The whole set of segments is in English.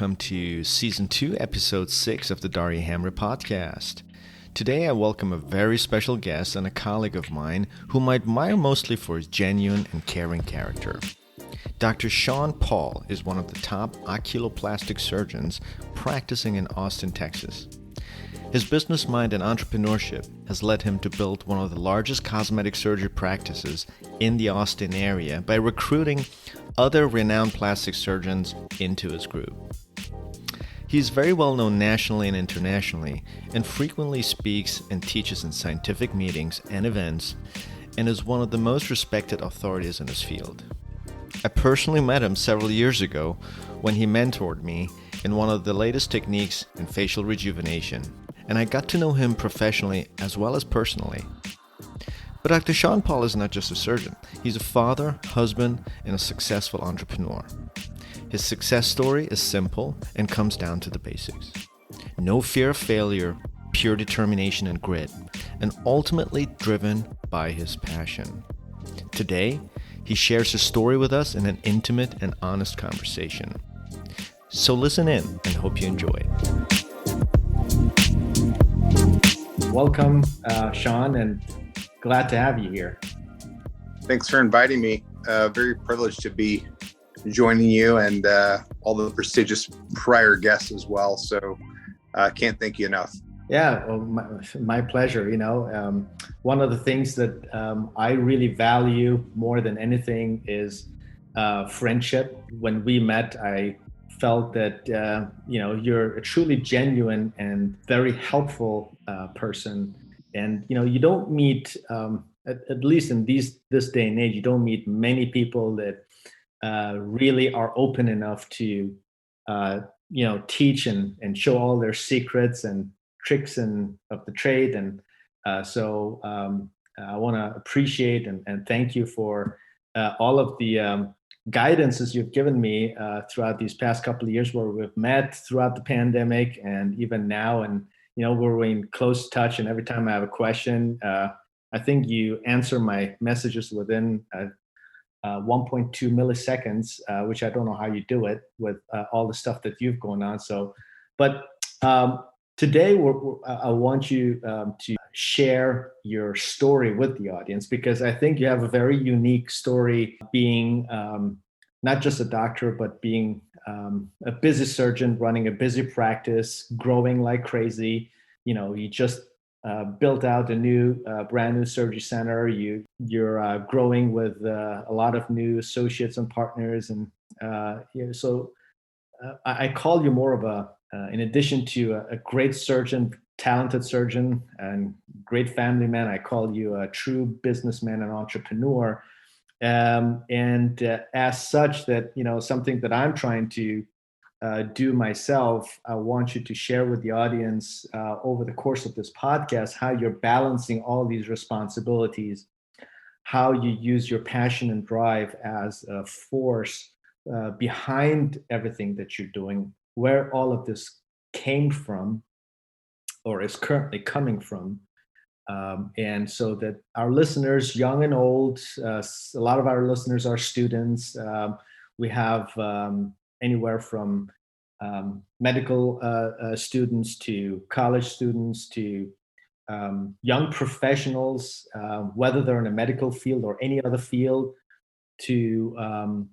welcome to Season 2, Episode 6 of the Daria Hamrah podcast. Today I welcome a very special guest and a colleague of mine whom I admire mostly for his genuine and caring character. Dr. Sean Paul is one of the top oculoplastic surgeons practicing in Austin, Texas. His business mind and entrepreneurship has led him to build one of the largest cosmetic surgery practices in the Austin area by recruiting other renowned plastic surgeons into his group. He is very well known nationally and internationally and frequently speaks and teaches in scientific meetings and events and is one of the most respected authorities in his field. I personally met him several years ago when he mentored me in one of the latest techniques in facial rejuvenation, and I got to know him professionally as well as personally. But Dr. Sean Paul is not just a surgeon. He's a father, husband, and a successful entrepreneur. His success story is simple and comes down to the basics. No fear of failure, pure determination and grit, and ultimately driven by his passion. Today, he shares his story with us in an intimate and honest conversation. So listen in and hope you enjoy it. Welcome, Sean, and glad to have you here. Thanks for inviting me. Very privileged to be joining you and all the prestigious prior guests as well. So can't thank you enough. Yeah, well, my pleasure. One of the things that I really value more than anything is friendship. When we met, I felt that you're a truly genuine and very helpful person. And you don't meet, at least in this day and age, you don't meet many people that really are open enough to teach and show all their secrets and tricks of the trade. And so I want to appreciate and thank you for all of the guidances you've given me throughout these past couple of years where we've met throughout the pandemic and even now. And we're in close touch, and every time I have a question, I think you answer my messages within 1.2 milliseconds, which I don't know how you do it with all the stuff that you've going on. So, but today I want you to share your story with the audience, because I think you have a very unique story, being not just a doctor, but being a busy surgeon, running a busy practice, growing like crazy. You just built out a new, brand new surgery center. You're growing with a lot of new associates and partners, and so I call you more of a, in addition to a great surgeon, talented surgeon, and great family man, I call you a true businessman and entrepreneur. And as such, that something that I'm trying to do myself, I want you to share with the audience over the course of this podcast how you're balancing all these responsibilities, how you use your passion and drive as a force behind everything that you're doing, where all of this came from or is currently coming from. And so that our listeners, young and old, a lot of our listeners are students. We have anywhere from medical students to college students to young professionals, whether they're in a medical field or any other field, to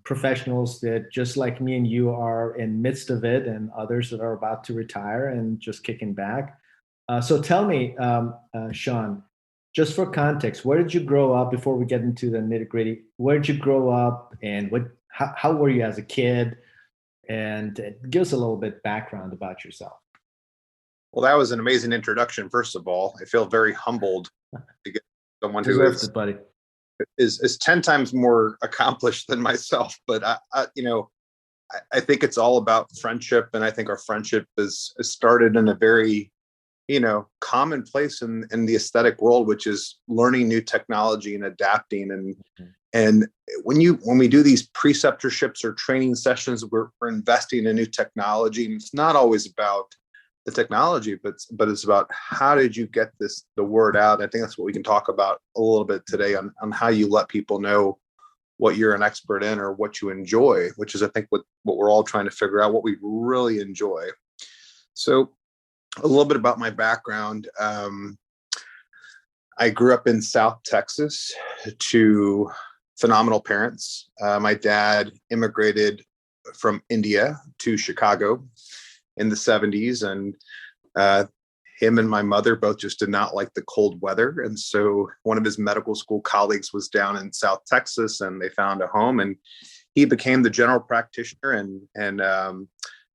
professionals that just like me and you are in midst of it, and others that are about to retire and just kicking back. So tell me, Sean, just for context, where did you grow up before we get into the nitty-gritty? Where did you grow up, and how were you as a kid? And give us a little bit background about yourself. Well, that was an amazing introduction. First of all, I feel very humbled to get someone who is 10 times more accomplished than myself. But I think it's all about friendship, and I think our friendship is started in a very common place in the aesthetic world, which is learning new technology and adapting. And when we do these preceptorships or training sessions, we're investing in new technology, and it's not always about the technology, but it's about how did you get the word out. I think that's what we can talk about a little bit today on how you let people know what you're an expert in or what you enjoy, which is, I think, what we're all trying to figure out, what we really enjoy. So a little bit about my background. I grew up in South Texas to phenomenal parents. My dad immigrated from India to Chicago in the 70s, and him and my mother both just did not like the cold weather. And so one of his medical school colleagues was down in South Texas, and they found a home, and he became the general practitioner and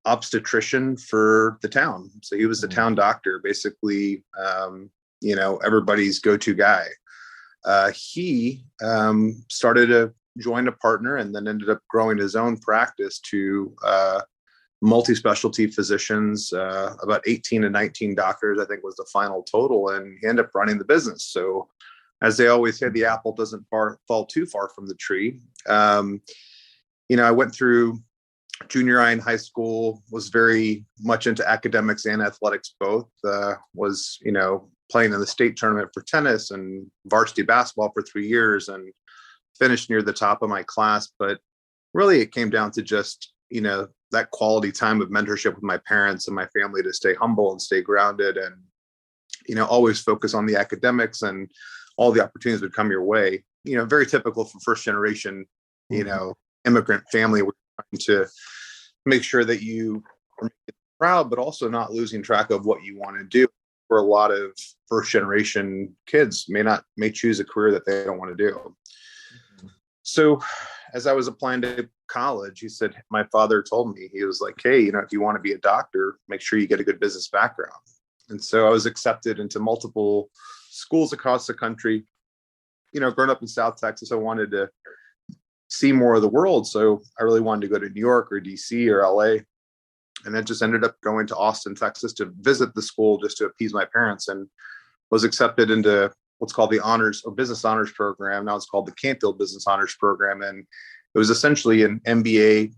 obstetrician for the town. So he was the town doctor, basically, everybody's go-to guy. He started to join a partner and then ended up growing his own practice to multi-specialty physicians, about 18 to 19 doctors, I think was the final total. And he ended up running the business. So as they always say, the apple doesn't fall too far from the tree. I went through junior high and high school, was very much into academics and athletics both, was, playing in the state tournament for tennis and varsity basketball for 3 years and finished near the top of my class. But really it came down to just, that quality time of mentorship with my parents and my family to stay humble and stay grounded and, always focus on the academics, and all the opportunities would come your way. Very typical for first generation, immigrant family. We're trying to make sure that you are proud, but also not losing track of what you want to do. For a lot of first generation kids may choose a career that they don't want to do. Mm-hmm. So as I was applying to college, my father told me, he was like, hey, if you want to be a doctor, make sure you get a good business background. And so I was accepted into multiple schools across the country. Growing up in South Texas, I wanted to see more of the world. So I really wanted to go to New York or DC or LA. And then just ended up going to Austin, Texas to visit the school just to appease my parents, and was accepted into what's called the honors or business honors program. Now it's called the Canfield Business Honors Program. And it was essentially an MBA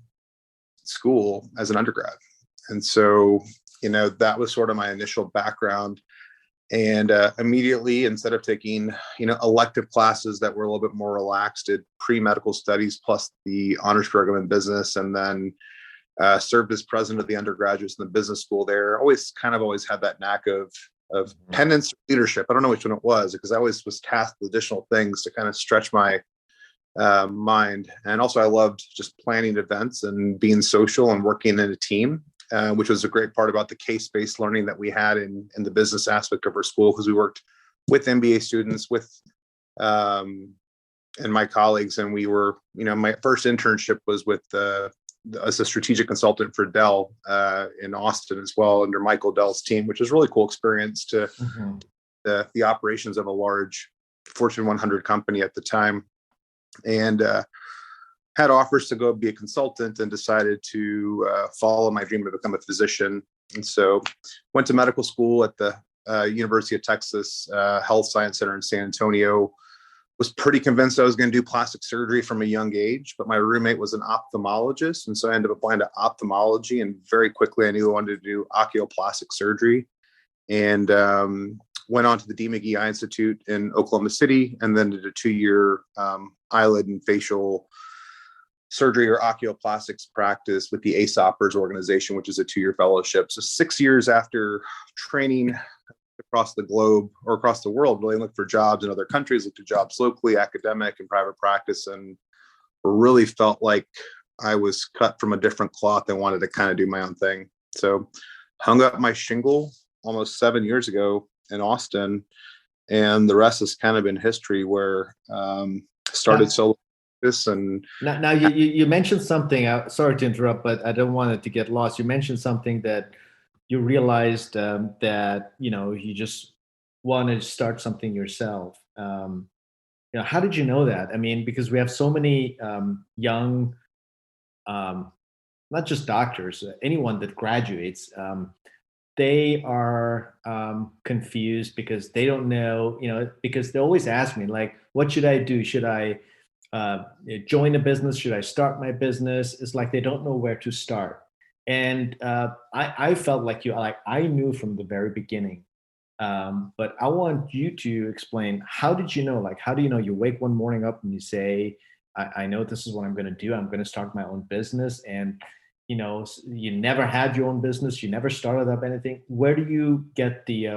school as an undergrad. And so, that was sort of my initial background. And immediately, instead of taking, elective classes that were a little bit more relaxed, did pre-medical studies plus the honors program in business, and then served as president of the undergraduates in the business school there. Always had that knack of pendants leadership. I don't know which one it was, because I always was tasked with additional things to kind of stretch my mind. And also I loved just planning events and being social and working in a team, which was a great part about the case-based learning that we had in the business aspect of our school, because we worked with MBA students, and my colleagues. And we were, my first internship was with as a strategic consultant for Dell in Austin as well, under Michael Dell's team, which was a really cool experience to the operations of a large Fortune 100 company at the time. And had offers to go be a consultant, and decided to follow my dream to become a physician. And so went to medical school at the University of Texas Health Science Center in San Antonio. Was pretty convinced I was going to do plastic surgery from a young age, but my roommate was an ophthalmologist. And so I ended up applying to ophthalmology, and very quickly I knew I wanted to do oculoplastic surgery, and went on to the D. McGee Eye Institute in Oklahoma City, and then did a 2-year eyelid and facial surgery or oculoplastics practice with the ASOPers organization, which is a 2-year fellowship. So 6 years after training across the globe, or across the world, really looked for jobs in other countries, looked at jobs locally, academic and private practice, and really felt like I was cut from a different cloth and wanted to kind of do my own thing. So hung up my shingle almost 7 years ago in Austin, and the rest has kind of been history, where started solo this. And now you mentioned something, sorry to interrupt, but I don't want it to get lost. You mentioned something that you realized that you just wanted to start something yourself. How did you know that? I mean, because we have so many young, not just doctors, anyone that graduates, they are confused because they don't know. Because they always ask me, like, what should I do? Should I join a business? Should I start my business? It's like they don't know where to start. And I felt like I knew from the very beginning, but I want you to explain, how did you know? Like, how do you know? You wake one morning up and you say, I know this is what I'm going to do. I'm going to start my own business. And, you never had your own business. You never started up anything. Where do you get the,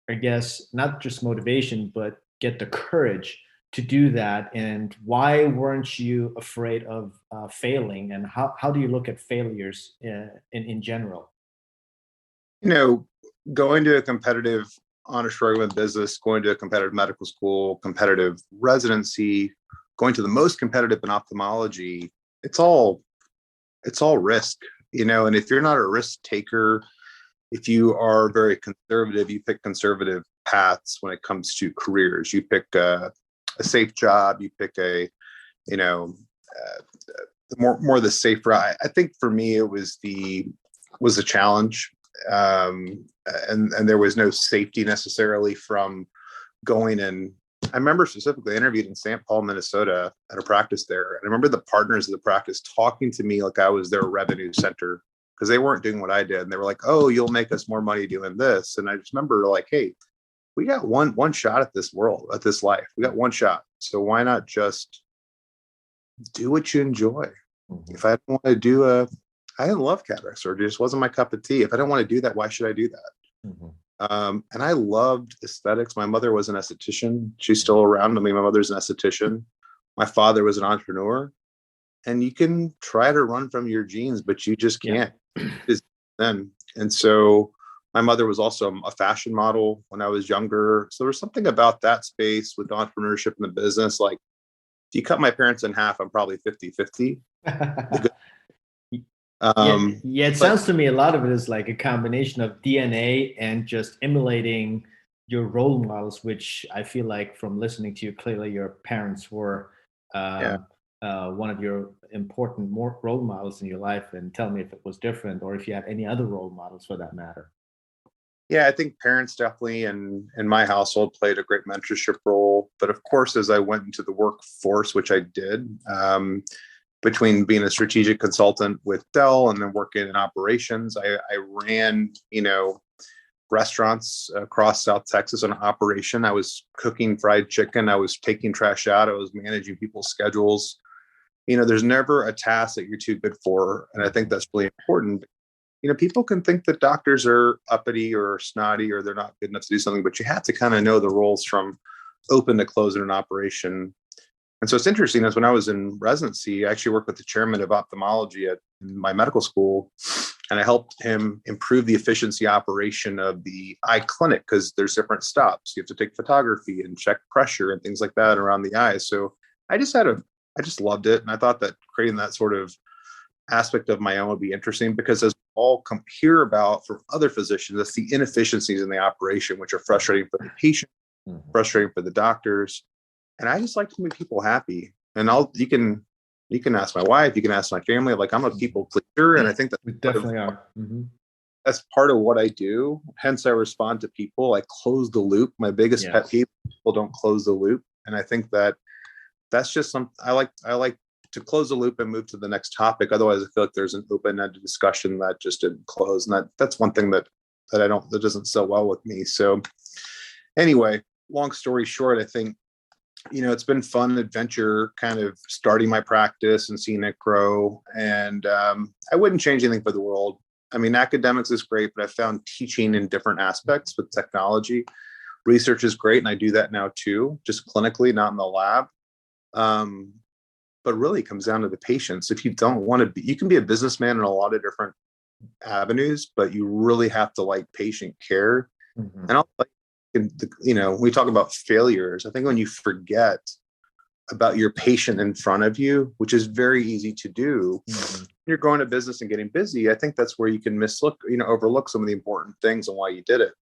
I guess, not just motivation, but get the courage to do that? And why weren't you afraid of failing? And how do you look at failures in general? Going to a competitive honor struggling business, going to a competitive medical school, competitive residency, going to the most competitive in ophthalmology, it's all risk, and if you're not a risk taker, if you are very conservative, you pick conservative paths when it comes to careers. You pick a safe job, you pick more the safe route. I think for me, it was a challenge. And there was no safety necessarily from going. And I remember specifically I interviewed in St. Paul, Minnesota at a practice there. And I remember the partners of the practice talking to me like I was their revenue center, because they weren't doing what I did. And they were like, "Oh, you'll make us more money doing this." And I just remember like, "Hey, we got one shot at this world, at this life. We got one shot. So why not just do what you enjoy?" Mm-hmm. If I didn't want to I didn't love cataract surgery. It just wasn't my cup of tea. If I don't want to do that, why should I do that? Mm-hmm. And I loved aesthetics. My mother was an esthetician. She's still around. I mean, my mother's an esthetician. My father was an entrepreneur. And you can try to run from your genes, but you just can't. Yeah. And so my mother was also a fashion model when I was younger. So there was something about that space with entrepreneurship in the business. Like, if you cut my parents in half, I'm probably 50-50. It sounds to me a lot of it is like a combination of DNA and just emulating your role models, which I feel like from listening to you, clearly your parents were one of your important role models in your life. And tell me if it was different or if you had any other role models for that matter. Yeah, I think parents definitely in my household played a great mentorship role. But of course, as I went into the workforce, which I did, between being a strategic consultant with Dell and then working in operations, I ran, restaurants across South Texas on operation. I was cooking fried chicken. I was taking trash out. I was managing people's schedules. There's never a task that you're too good for. And I think that's really important. People can think that doctors are uppity or snotty or they're not good enough to do something, but you have to kind of know the roles from open to close in an operation. And so it's interesting, as when I was in residency, I actually worked with the chairman of ophthalmology at my medical school, and I helped him improve the efficiency operation of the eye clinic, because there's different stops. You have to take photography and check pressure and things like that around the eyes. So I just loved it. And I thought that creating that sort of aspect of my own would be interesting, because as we all hear about from other physicians, that's the inefficiencies in the operation, which are frustrating for the patient, frustrating for the doctors. And I just like to make people happy. And you can ask my wife, you can ask my family. Like, I'm a people pleaser, and I think that we definitely are. Mm-hmm. That's part of what I do. Hence, I respond to people. I close the loop. My biggest pet peeve: people don't close the loop. And I think that's just something I like to close the loop and move to the next topic. Otherwise, I feel like there's an open-ended discussion that just didn't close, and that's one thing that doesn't sell well with me. So, anyway, long story short, I think, it's been fun adventure kind of starting my practice and seeing it grow. And I wouldn't change anything for the world. I mean, academics is great, but I found teaching in different aspects with technology. Research is great, and I do that now too, just clinically, not in the lab. But really it comes down to the patients. If you don't want to be, you can be a businessman in a lot of different avenues, but you really have to like patient care. Mm-hmm. And we talk about failures. I think when you forget about your patient in front of you, which is very easy to do, you're going to business and getting busy. I think that's where you can overlook some of the important things and why you did it.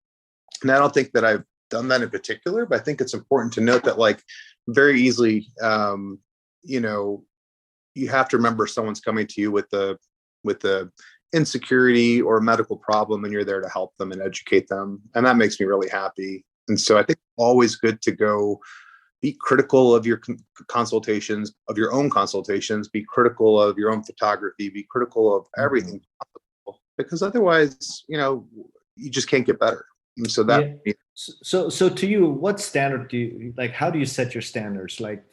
And I don't think that I've done that in particular, but I think it's important to note that, like, very easily, you have to remember someone's coming to you with the insecurity or a medical problem, and you're there to help them and educate them. And that makes me really happy. And so I think it's always good to go be critical of your consultations, of your own consultations, be critical of your own photography, be critical of everything possible, because otherwise, you just can't get better. And so that. So to you, what standard do you like? How do you set your standards? Like,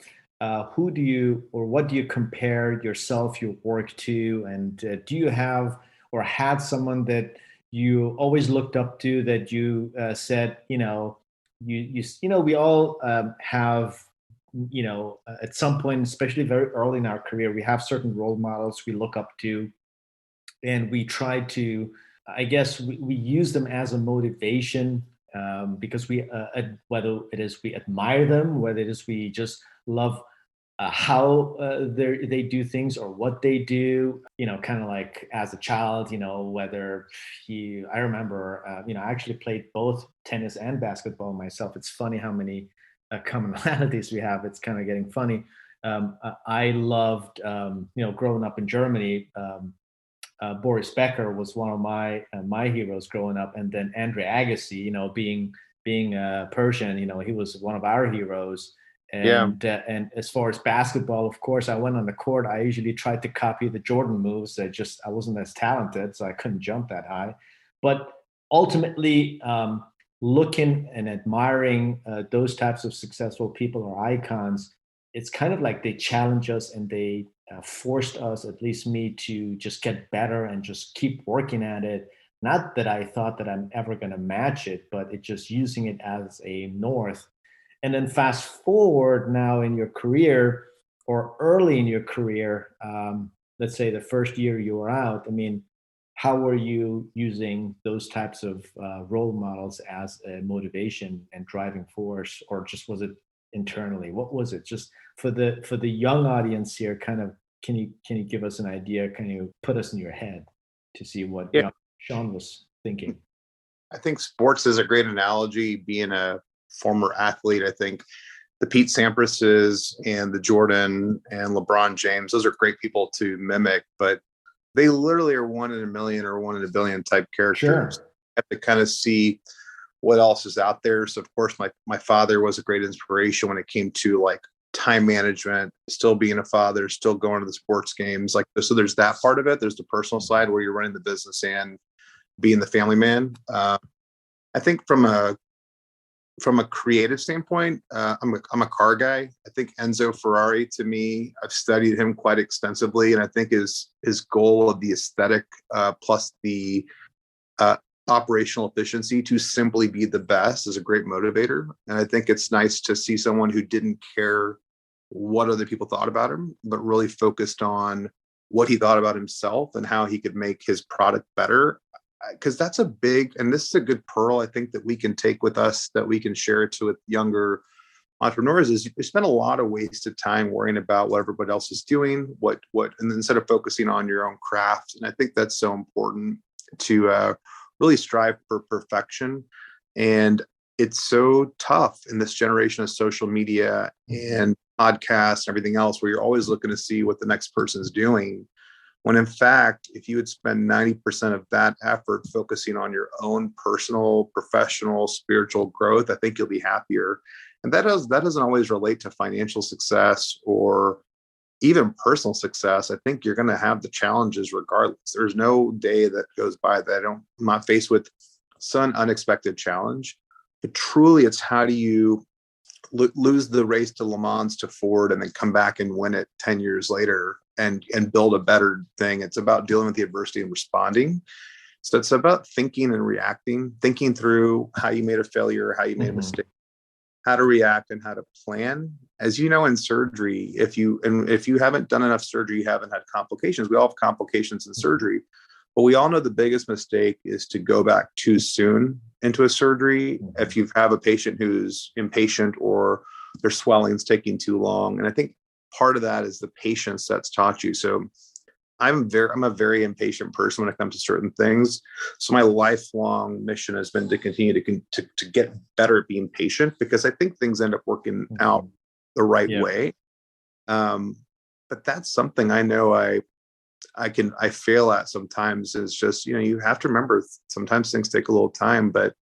who do you or what do you compare yourself, your work to? And do you have or had someone that you always looked up to that you said, we all have, at some point, especially very early in our career, we have certain role models we look up to, and we try to, I guess, we use them as a motivation, because whether it is we admire them, whether it is we just love how they do things or what they do, kind of like as a child, whether I remember, I actually played both tennis and basketball myself. It's funny how many commonalities we have. It's kind of getting funny. I loved, growing up in Germany, Boris Becker was one of my heroes growing up, and then Andre Agassi, being Persian, he was one of our heroes. And as far as basketball, of course, I went on the court. I usually tried to copy the Jordan moves. I wasn't as talented, so I couldn't jump that high. But ultimately, looking and admiring those types of successful people or icons, it's kind of like they challenge us, and they forced us, at least me, to just get better and just keep working at it. Not that I thought that I'm ever going to match it, but it just using it as a north. And then fast forward now in your career, or early in your career, let's say the first year you were out. I mean, how were you using those types of role models as a motivation and driving force, or just was it internally? What was it? Just for the young audience here, kind of, can you give us an idea? Can you put us in your head to see what Sean was thinking? I think sports is a great analogy. Being a former athlete, I think the Pete Samprases and the Jordan and LeBron James, those are great people to mimic, but they literally are 1 in a million or 1 in a billion type characters. Sure. You have to kind of see what else is out there. So of course, my father was a great inspiration when it came to like time management, still being a father, still going to the sports games. Like, so there's that part of it. There's the personal side where you're running the business and being the family man. I think from a creative standpoint, I'm a car guy. I think Enzo Ferrari, to me, I've studied him quite extensively, and I think his goal of the aesthetic plus the operational efficiency to simply be the best is a great motivator. And I think it's nice to see someone who didn't care what other people thought about him, but really focused on what he thought about himself and how he could make his product better. Because that's a big, and this is a good pearl, I think, that we can take with us, that we can share it to with younger entrepreneurs, is you spend a lot of wasted time worrying about what everybody else is doing, and instead of focusing on your own craft. And I think that's so important to really strive for perfection. And it's so tough in this generation of social media and podcasts and everything else, where you're always looking to see what the next person's doing. When in fact, if you would spend 90% of that effort focusing on your own personal, professional, spiritual growth, I think you'll be happier. And that doesn't always relate to financial success or even personal success. I think you're going to have the challenges regardless. There's no day that goes by that I'm not faced with some unexpected challenge. But truly, it's how do you lose the race to Le Mans to Ford and then come back and win it 10 years later and build a better thing. It's about dealing with the adversity and responding. So it's about thinking and reacting, thinking through how you made a failure, how you made a mistake, how to react, and how to plan. As you know, in surgery, if you haven't done enough surgery, you haven't had complications. We all have complications in surgery, but we all know the biggest mistake is to go back too soon into a surgery. If you have a patient who's impatient or their swelling's taking too long. And I think part of that is the patience that's taught you. So I'm a very impatient person when it comes to certain things. So my lifelong mission has been to continue to get better at being patient, because I think things end up working out the right way. But that's something I know I fail at sometimes, is just, you have to remember sometimes things take a little time, but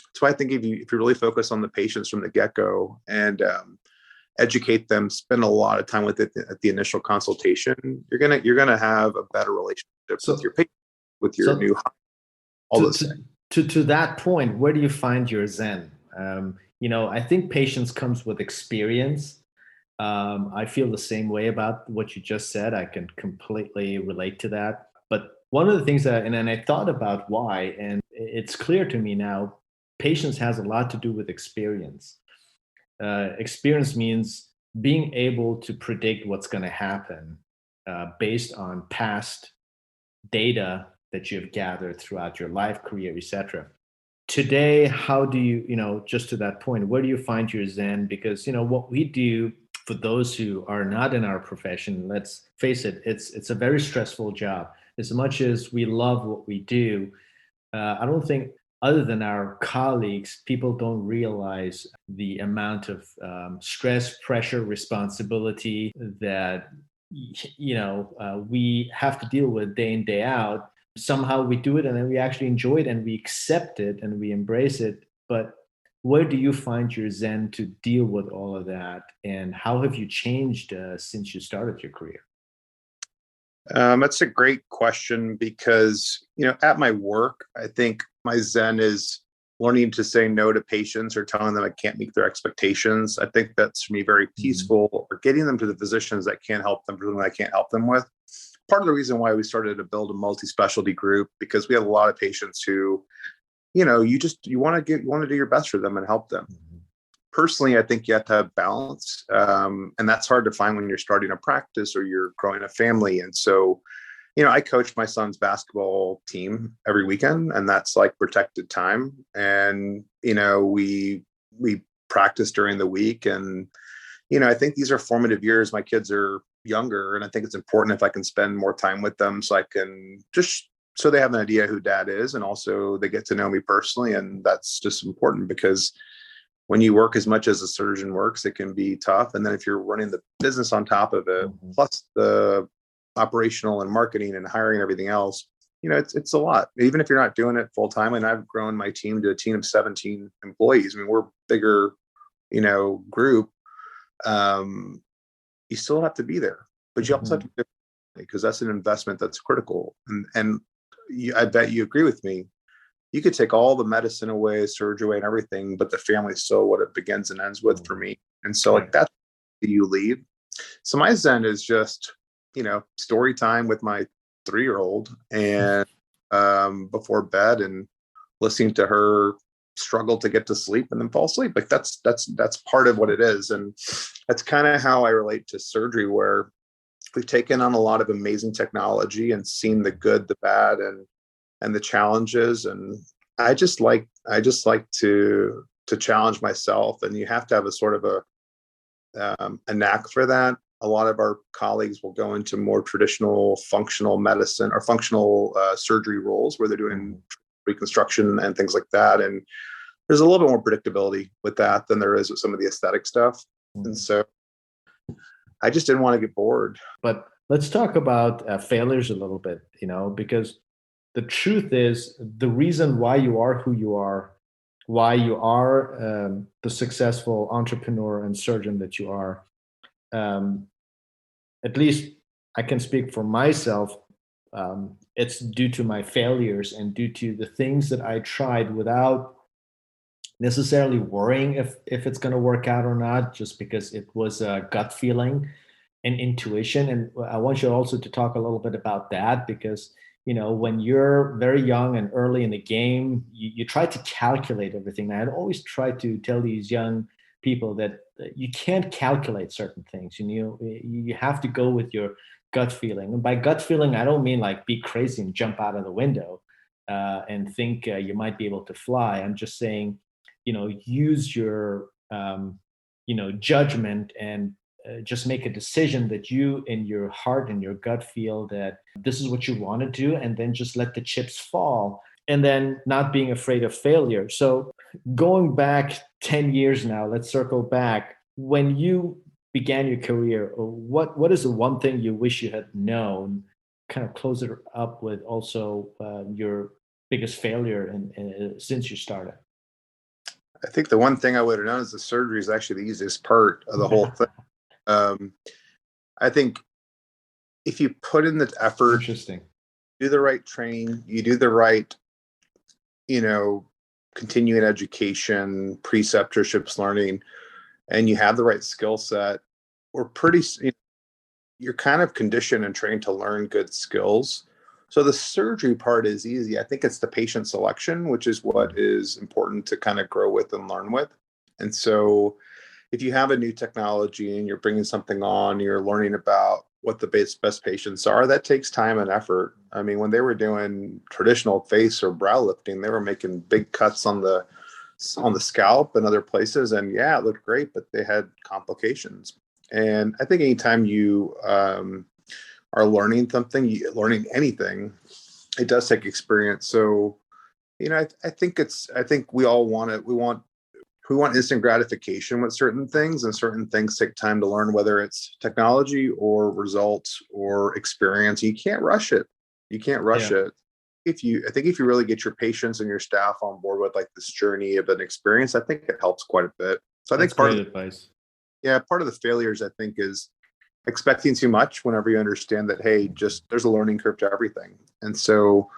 that's why I think if you really focus on the patients from the get-go and educate them, spend a lot of time with it at the initial consultation, you're gonna have a better relationship with your patient, with your new all those things. To that point, where do you find your zen? I think patience comes with experience. I feel the same way about what you just said. I can completely relate to that. But one of the things that, and then I thought about why, and it's clear to me now, patience has a lot to do with experience. Experience means being able to predict what's going to happen based on past data that you have gathered throughout your life, career, etc. Today, how do you, just to that point, where do you find your zen? Because what we do, for those who are not in our profession, let's face it, it's a very stressful job. As much as we love what we do, I don't think, other than our colleagues, people don't realize the amount of stress, pressure, responsibility that we have to deal with day in, day out. Somehow we do it, and then we actually enjoy it, and we accept it, and we embrace it. But where do you find your zen to deal with all of that, and how have you changed since you started your career? That's a great question because, at my work, I think my zen is learning to say no to patients or telling them I can't meet their expectations. I think that's, for me, very peaceful, or getting them to the physicians that can help them for something I can't help them with. Part of the reason why we started to build a multi-specialty group, because we have a lot of patients who, you want to do your best for them and help them. Personally, I think you have to have balance. And that's hard to find when you're starting a practice or you're growing a family. And so, I coach my son's basketball team every weekend, and that's like protected time. And, we practice during the week. And, I think these are formative years. My kids are younger, and I think it's important if I can spend more time with them so I can so they have an idea who dad is, and also they get to know me personally. And that's just important, because when you work as much as a surgeon works, it can be tough. And then if you're running the business on top of it, plus the operational and marketing and hiring and everything else, it's a lot, even if you're not doing it full time. And I've grown my team to a team of 17 employees. I mean, we're a bigger, group. You still have to be there, but you also have to be, because that's an investment that's critical. And I bet you agree with me. You could take all the medicine away, surgery away, and everything, but the family is still what it begins and ends with for me. And so, that's you leave. So my zen is just, story time with my 3-year-old, and before bed, and listening to her struggle to get to sleep and then fall asleep. Like that's part of what it is. And that's kind of how I relate to surgery, where we've taken on a lot of amazing technology and seen the good, the bad, and the challenges. And I just like to challenge myself, and you have to have a sort of a knack for that. A lot of our colleagues will go into more traditional functional medicine or functional surgery roles, where they're doing reconstruction and things like that. And there's a little bit more predictability with that than there is with some of the aesthetic stuff. And so I just didn't want to get bored. But let's talk about failures a little bit, because the truth is, the reason why you are who you are, why you are the successful entrepreneur and surgeon that you are, at least I can speak for myself. It's due to my failures and due to the things that I tried without necessarily worrying if it's going to work out or not, just because it was a gut feeling and intuition. And I want you also to talk a little bit about that, because when you're very young and early in the game, you try to calculate everything. I'd always try to tell these young people that you can't calculate certain things. You have to go with your gut feeling. And by gut feeling, I don't mean like be crazy and jump out of the window and think you might be able to fly. I'm just saying, use your judgment, and just make a decision that you, in your heart and your gut, feel that this is what you want to do, and then just let the chips fall, and then not being afraid of failure. So going back 10 years now, let's circle back. When you began your career, what is the one thing you wish you had known? Kind of close it up with also your biggest failure since you started. I think the one thing I would have known is the surgery is actually the easiest part of the whole thing. I think if you put in the effort, do the right training, you do the right, continuing education, preceptorships, learning, and you have the right skill set, we're pretty, you're kind of conditioned and trained to learn good skills. So the surgery part is easy. I think it's the patient selection, which is what is important to kind of grow with and learn with. And so if you have a new technology and you're bringing something on, you're learning about what the best patients are, that takes time and effort. I mean, when they were doing traditional face or brow lifting, they were making big cuts on the scalp and other places. And yeah, it looked great, but they had complications. And I think anytime you are learning something, learning anything, it does take experience. So, I think we all want it. We want instant gratification with certain things, and certain things take time to learn, whether it's technology or results or experience. You can't rush it. It. I think if you really get your patients and your staff on board with like this journey of an experience, I think it helps quite a bit. So I think part of advice. Yeah, part of the failures, I think, is expecting too much whenever you understand that, hey, just there's a learning curve to everything. And so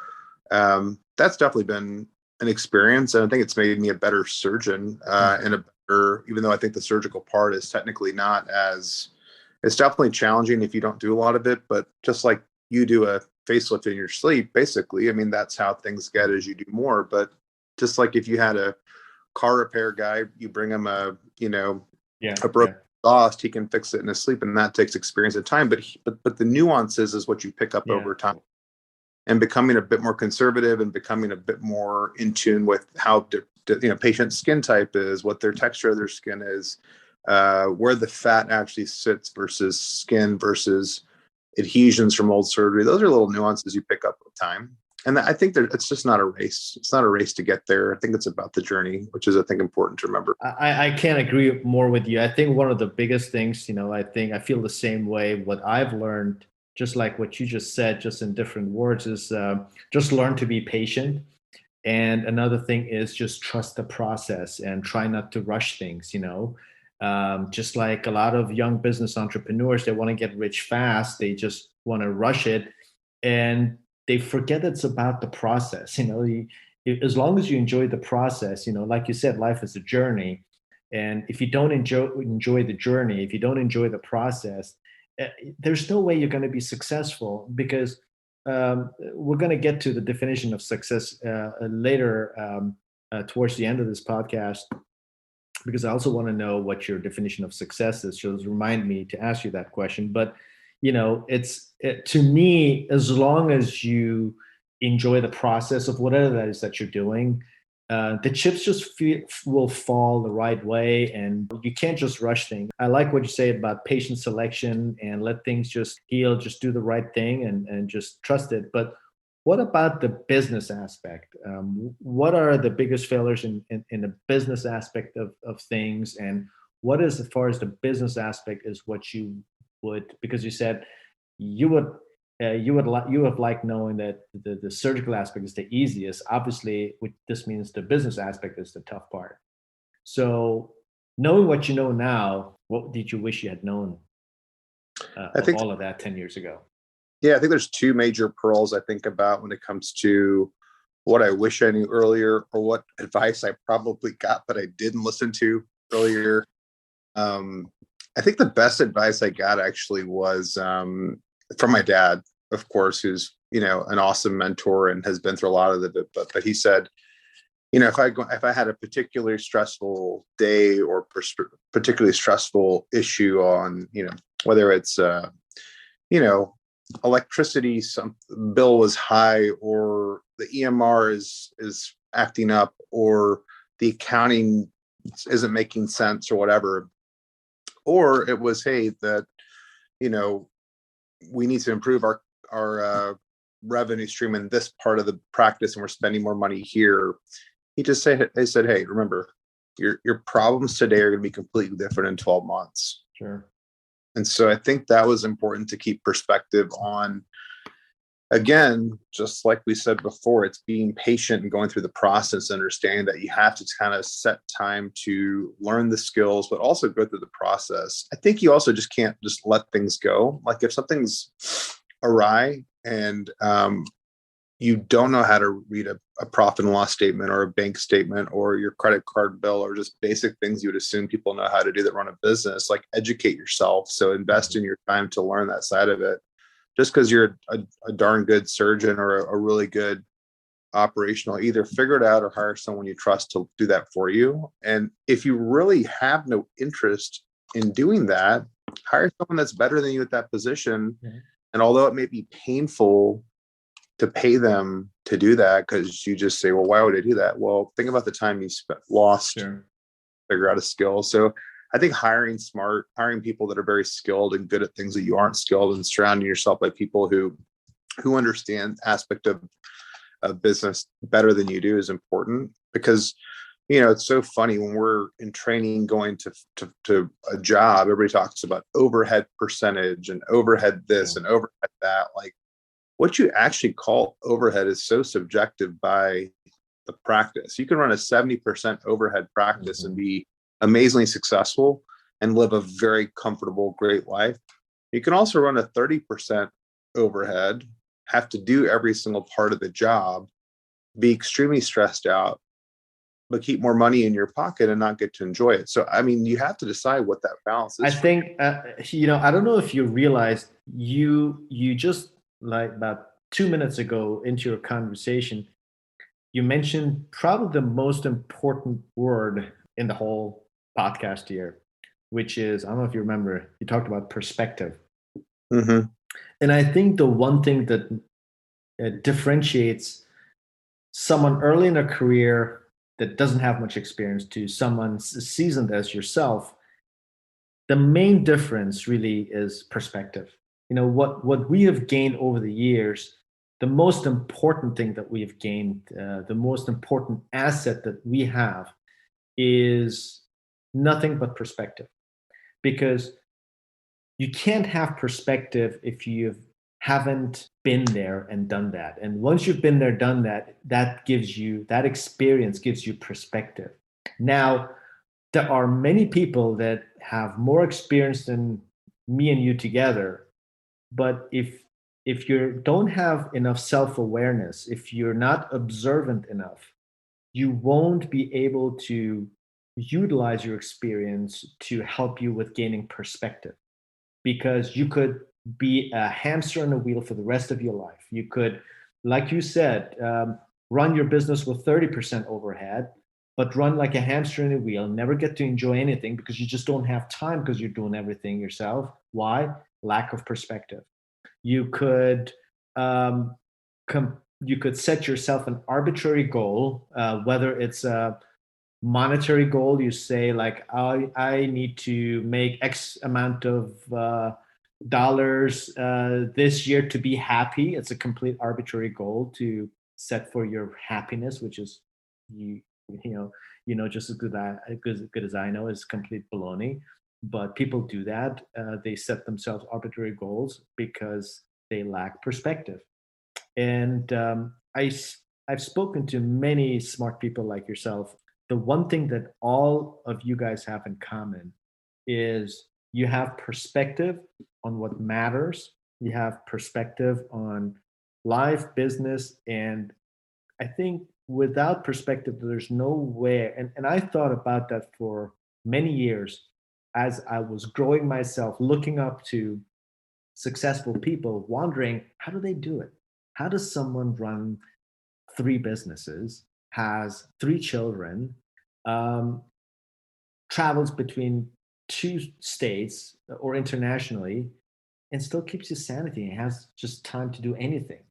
that's definitely been an experience. And I think it's made me a better surgeon and a better, even though I think the surgical part is technically not as, it's definitely challenging if you don't do a lot of it. But just like you do a facelift in your sleep, basically, I mean, that's how things get as you do more. But just like if you had a car repair guy, you bring him a broken exhaust, he can fix it in his sleep, and that takes experience and time. But the nuances is what you pick up over time, and becoming a bit more conservative and becoming a bit more in tune with how patient's skin type is, what their texture of their skin is, where the fat actually sits versus skin versus adhesions from old surgery. Those are little nuances you pick up with time. And I think that it's just not a race. It's not a race to get there. I think it's about the journey, which is, I think, important to remember. I can't agree more with you. I think one of the biggest things, I feel the same way. What I've learned, just like what you just said, just in different words, is just learn to be patient. And another thing is just trust the process and try not to rush things, just like a lot of young business entrepreneurs, they want to get rich fast. They just want to rush it. And they forget it's about the process. As long as you enjoy the process, like you said, life is a journey. And if you don't enjoy the journey, if you don't enjoy the process, there's no way you're going to be successful, because we're going to get to the definition of success later towards the end of this podcast, because I also want to know what your definition of success is. So remind me to ask you that question. But to me, as long as you enjoy the process of whatever that is that you're doing, the chips just will fall the right way, and you can't just rush things. I like what you say about patient selection and let things just heal, just do the right thing and just trust it. But what about the business aspect? What are the biggest failures in the business aspect of things? And what is, as far as the business aspect, is what you would, because you said you have liked knowing that the surgical aspect is the easiest. Obviously, this means the business aspect is the tough part. So, knowing what you know now, what did you wish you had known I think all of that 10 years ago? Yeah, I think there's two major pearls I think about when it comes to what I wish I knew earlier, or what advice I probably got but I didn't listen to earlier. I think the best advice I got actually was from my dad, of course, who's an awesome mentor and has been through a lot of it. But he said, if I had a particularly stressful day or particularly stressful issue on, whether it's electricity, some bill was high, or the EMR is acting up, or the accounting isn't making sense, or whatever. Or it was, hey, that, we need to improve our revenue stream in this part of the practice, and we're spending more money here. They said, hey, remember, your problems today are going to be completely different in 12 months. Sure. And so I think that was important to keep perspective on. Again, just like we said before, it's being patient and going through the process, understanding that you have to kind of set time to learn the skills, but also go through the process. I think you also just can't just let things go. Like if something's awry and you don't know how to read a profit and loss statement or a bank statement or your credit card bill or just basic things you would assume people know how to do that run a business, like educate yourself. So invest in your time to learn that side of it. Just because you're a darn good surgeon or a really good operational, either figure it out or hire someone you trust to do that for you. And if you really have no interest in doing that, hire someone that's better than you at that position. Mm-hmm. And although it may be painful to pay them to do that, because you just say, well, why would I do that? Well, think about the time you lost, sure, figure out a skill. So I think hiring people that are very skilled and good at things that you aren't skilled, and surrounding yourself by people who understand aspect of business better than you do is important. Because it's so funny when we're in training going to a job, everybody talks about overhead percentage and overhead this and overhead that. Like, what you actually call overhead is so subjective by the practice. You can run a 70% overhead practice and be amazingly successful and live a very comfortable, great life. You can also run a 30% overhead, have to do every single part of the job, be extremely stressed out, but keep more money in your pocket and not get to enjoy it. So, I mean, you have to decide what that balance is. I think, I don't know if you realized you just, like, about 2 minutes ago into your conversation, you mentioned probably the most important word in the whole podcast here, which is, I don't know if you remember, you talked about perspective. Mm-hmm. And I think the one thing that differentiates someone early in a career that doesn't have much experience to someone seasoned as yourself, the main difference really is perspective. What we have gained over the years, the most important thing that we have gained, the most important asset that we have is nothing but perspective. Because you can't have perspective if you haven't been there and done that. And once you've been there, done that, that experience gives you perspective. Now, there are many people that have more experience than me and you together. But if you don't have enough self-awareness, if you're not observant enough, you won't be able to utilize your experience to help you with gaining perspective. Because you could be a hamster on a wheel for the rest of your life. You could, like you said, run your business with 30% overhead, but run like a hamster in a wheel, never get to enjoy anything because you just don't have time because you're doing everything yourself. Why? Lack of perspective. You could you could set yourself an arbitrary goal, whether it's a monetary goal. You say, like, I need to make X amount of dollars this year to be happy. It's a complete arbitrary goal to set for your happiness, which is just as good as I know, is complete baloney. But people do that. They set themselves arbitrary goals because they lack perspective. And I've spoken to many smart people like yourself. The one thing that all of you guys have in common is you have perspective on what matters. You have perspective on life, business, and I think without perspective, there's no way. And I thought about that for many years as I was growing myself, looking up to successful people, wondering, how do they do it? How does someone run 3 businesses, has 3 children, travels between 2 states or internationally, and still keeps his sanity and has just time to do anything?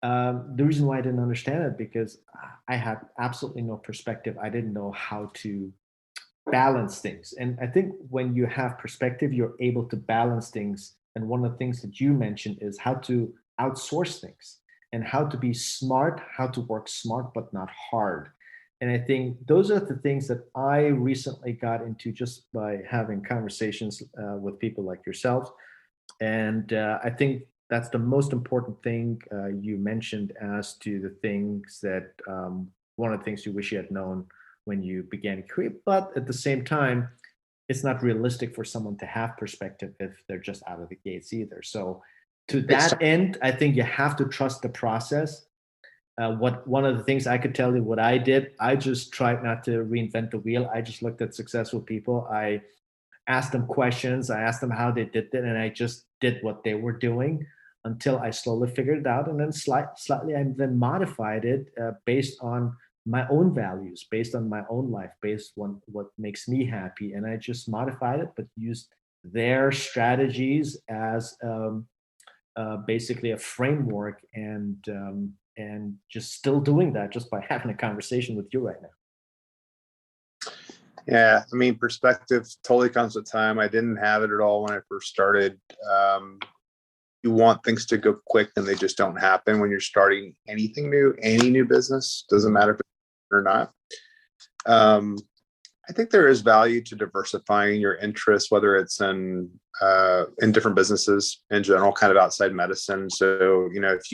The reason why I didn't understand it, because I had absolutely no perspective. I didn't know how to balance things. And I think when you have perspective, you're able to balance things. And one of the things that you mentioned is how to outsource things and how to be smart, how to work smart, but not hard. And I think those are the things that I recently got into just by having conversations with people like yourself. And I think that's the most important thing you mentioned as to the things that one of the things you wish you had known when you began your career. But at the same time, it's not realistic for someone to have perspective if they're just out of the gates either. So to that end, I think you have to trust the process. one of the things I could tell you what I did, I just tried not to reinvent the wheel. I just looked at successful people. I asked them questions. I asked them how they did it, and I just did what they were doing until I slowly figured it out. And then slightly, I then modified it based on my own values, based on my own life, based on what makes me happy. And I just modified it, but used their strategies as basically a framework, and just still doing that just by having a conversation with you right now. Yeah, I mean, perspective totally comes with time. I didn't have it at all when I first started. You want things to go quick, and they just don't happen when you're starting anything new, any new business. Doesn't matter if it's or not. I think there is value to diversifying your interests, whether it's in different businesses in general, kind of outside medicine. So, if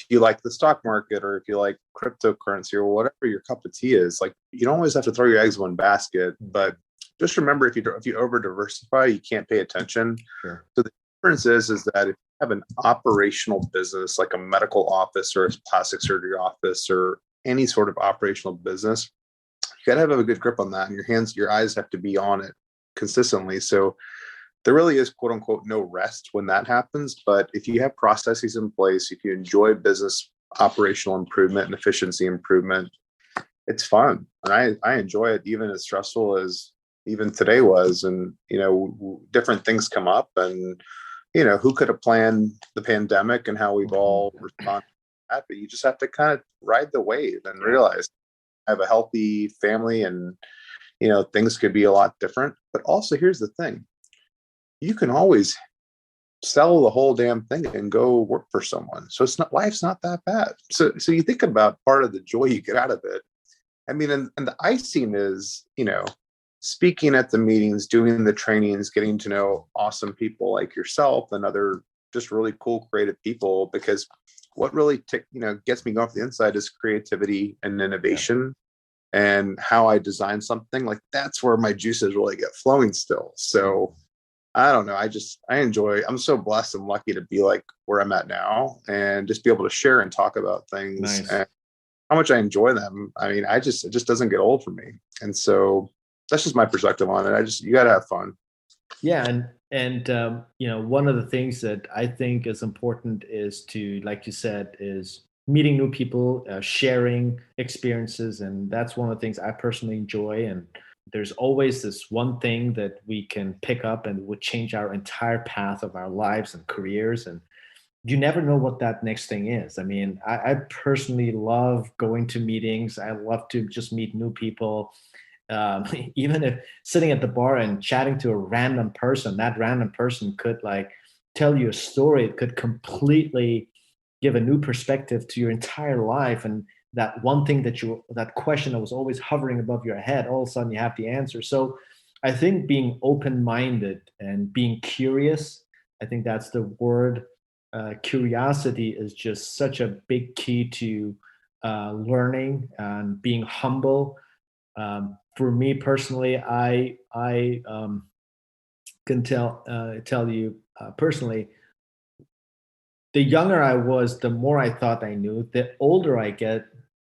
you like the stock market, or if you like cryptocurrency, or whatever your cup of tea is, like, you don't always have to throw your eggs in one basket, but just remember, if you over diversify, you can't pay attention. Sure. So the difference is that if you have an operational business, like a medical office or a plastic surgery office or any sort of operational business, you got to have a good grip on that, and your eyes have to be on it consistently. So there really is, quote unquote, no rest when that happens. But if you have processes in place, if you enjoy business operational improvement and efficiency improvement, it's fun. And I enjoy it, even as stressful as even today was. And, different things come up, and, who could have planned the pandemic and how we've all responded to that? But you just have to kind of ride the wave and realize I have a healthy family, and, things could be a lot different. But also, here's the thing. You can always sell the whole damn thing and go work for someone. So life's not that bad. So you think about part of the joy you get out of it. I mean, and the icing is, speaking at the meetings, doing the trainings, getting to know awesome people like yourself and other just really cool, creative people. Because what really gets me going from the inside is creativity and innovation, and how I design something. Like, that's where my juices really get flowing still. So I don't know. I'm so blessed and lucky to be like where I'm at now, and just be able to share and talk about things. Nice. And how much I enjoy them. I mean, it just doesn't get old for me. And so that's just my perspective on it. You got to have fun. Yeah. And one of the things that I think is important is to, like you said, is meeting new people, sharing experiences. And that's one of the things I personally enjoy. And there's always this one thing that we can pick up and would change our entire path of our lives and careers. And you never know what that next thing is. I mean, I personally love going to meetings. I love to just meet new people. Even if sitting at the bar and chatting to a random person, that random person could tell you a story. It could completely give a new perspective to your entire life. And that one thing that question that was always hovering above your head, all of a sudden you have the answer. So I think being open-minded and being curious, I think that's the word. Curiosity is just such a big key to learning and being humble. For me personally, I can tell you personally, the younger I was, the more I thought I knew. The older I get,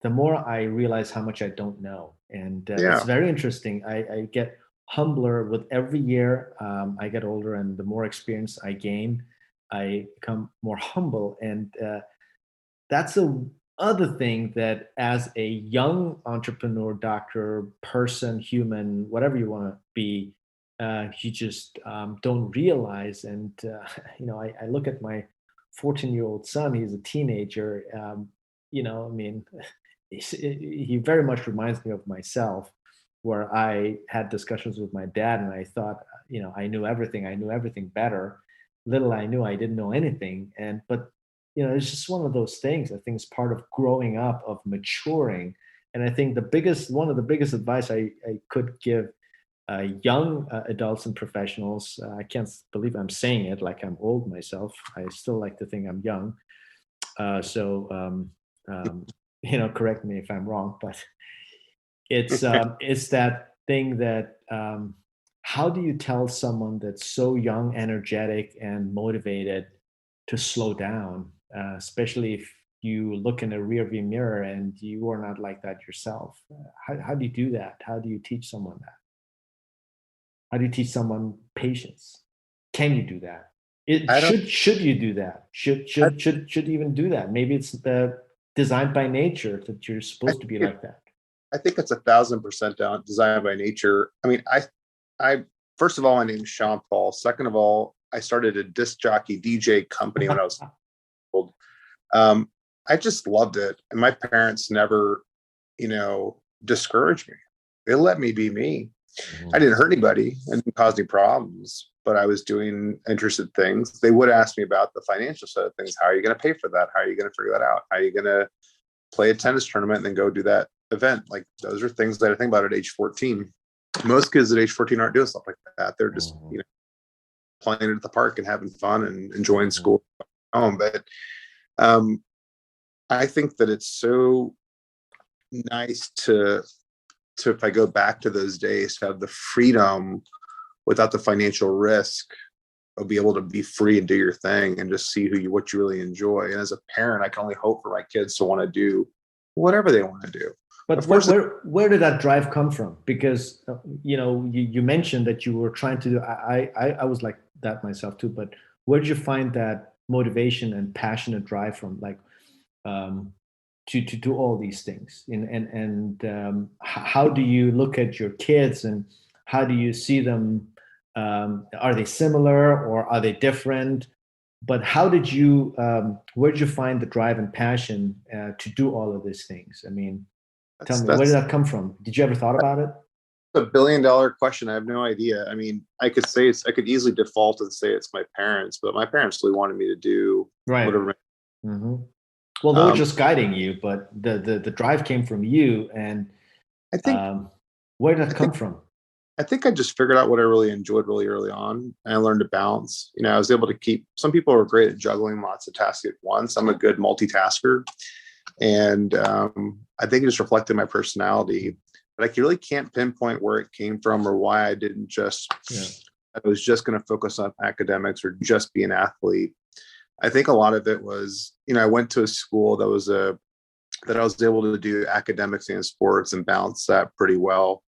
the more I realize how much I don't know. And it's very interesting. I get humbler with every year. I get older, and the more experience I gain, I become more humble. And that's a other thing that, as a young entrepreneur, doctor, person, human, whatever you want to be, you just don't realize. And I look at my 14-year-old son. He's a teenager. I mean, he very much reminds me of myself, where I had discussions with my dad, and I thought, I knew everything. I knew everything better. Little I knew, I didn't know anything. But it's just one of those things. I think it's part of growing up, of maturing. And I think one of the biggest advice I could give young adults and professionals. I can't believe I'm saying it like I'm old myself. I still like to think I'm young. Correct me if I'm wrong, but it's that thing that how do you tell someone that's so young, energetic, and motivated to slow down, especially if you look in a rearview mirror and you are not like that yourself. How do you do that? How do you teach someone that? How do you teach someone patience? Can you do that? It I don't. should you do that? Should you even do that? Maybe it's designed by nature that you're I supposed to be think like that. I think it's 1,000% down designed by nature. I mean, I first of all, my name is Sean Paul. Second of all, I started a disc jockey DJ company when I was old. I just loved it, and my parents never, discouraged me. They let me be me. Mhm. I didn't hurt anybody and didn't cause any problems, but I was doing interested things. They would ask me about the financial side of things. How are you going to pay for that? How are you going to figure that out? How are you going to play a tennis tournament and then go do that event? Like, those are things that I think about at age 14. Most kids at age 14 aren't doing stuff like that. They're just, playing at the park and having fun and enjoying school home. But I think that it's so nice to if I go back to those days, to have the freedom without the financial risk of be able to be free and do your thing and just see what you really enjoy. And as a parent, I can only hope for my kids to want to do whatever they want to do. But of course, where did that drive come from? Because you mentioned that you were trying to do. I was like that myself too. But where did you find that motivation and passion and drive from? Like, to do all these things, and how do you look at your kids, and how do you see them? Are they similar or are they different? But how did you? Where did you find the drive and passion to do all of these things? I mean, tell me, where did that come from? Did you ever thought about it? A $1 billion question. I have no idea. I mean, I could easily default and say it's my parents, but my parents really wanted me to do whatever. Mm-hmm. Well, they were just guiding you, but the drive came from you. And I think where did that come from? I think I just figured out what I really enjoyed really early on, and I learned to balance. I was able to keep. Some people are great at juggling lots of tasks at once. I'm a good multitasker, and I think it just reflected my personality. But I really can't pinpoint where it came from or why I didn't just. I was just going to focus on academics or just be an athlete. I think a lot of it was, I went to a school that I was able to do academics and sports and balance that pretty well.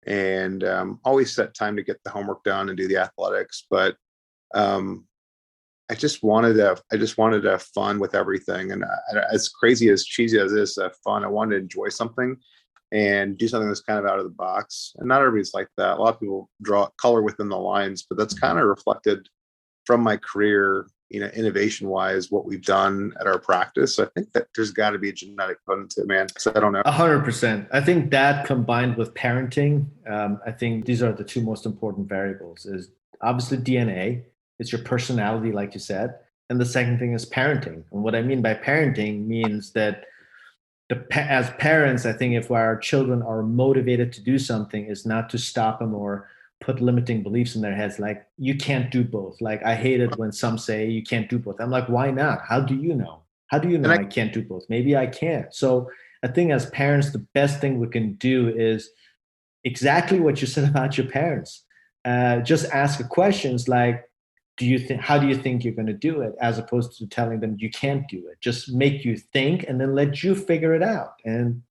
And always set time to get the homework done and do the athletics. But I just wanted to have fun with everything. And as crazy, as cheesy as this, fun, I wanted to enjoy something and do something that's kind of out of the box. And not everybody's like that. A lot of people draw color within the lines, but that's kind of reflected from my career, innovation wise, what we've done at our practice. So I think that there's got to be a genetic component to it, man. So I don't know. 100%. I think that combined with parenting, I think these are the two most important variables. Is obviously DNA. It's your personality, like you said, and the second thing is parenting. And what I mean by parenting means that as parents, I think if our children are motivated to do something, is not to stop them or put limiting beliefs in their heads, like you can't do both. Like, I hate it when some say you can't do both. I'm like, why not? How do you know? How do you know I can't do both? Maybe I can't. So I think as parents, the best thing we can do is exactly what you said about your parents. Just ask questions like, how do you think you're going to do it, as opposed to telling them you can't do it. Just make you think and then let you figure it out. And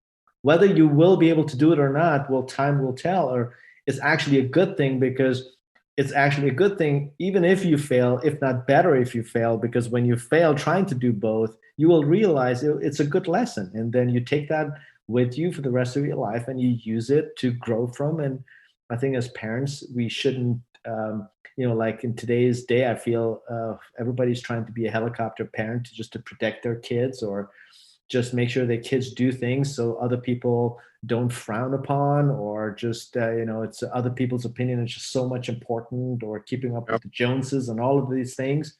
whether you will be able to do it or not, well, time will tell. Or it's actually a good thing, because it's actually a good thing even if you fail, if not better if you fail, because when you fail trying to do both, you will realize it's a good lesson, and then you take that with you for the rest of your life and you use it to grow from. And I think as parents, we shouldn't like in today's day, I feel everybody's trying to be a helicopter parent to protect their kids, or just make sure their kids do things so other people don't frown upon, or just it's other people's opinion is just so much important, or keeping up with the Joneses and all of these things,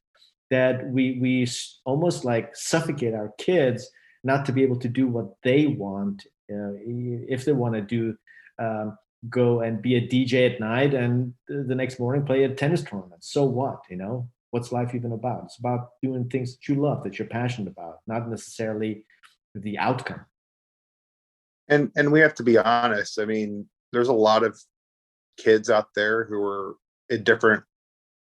that we almost like suffocate our kids not to be able to do what they want. If they want to do go and be a DJ at night and the next morning play a tennis tournament, so what? What's life even about? It's about doing things that you love, that you're passionate about, not necessarily the outcome. And we have to be honest. I mean, there's a lot of kids out there who are at different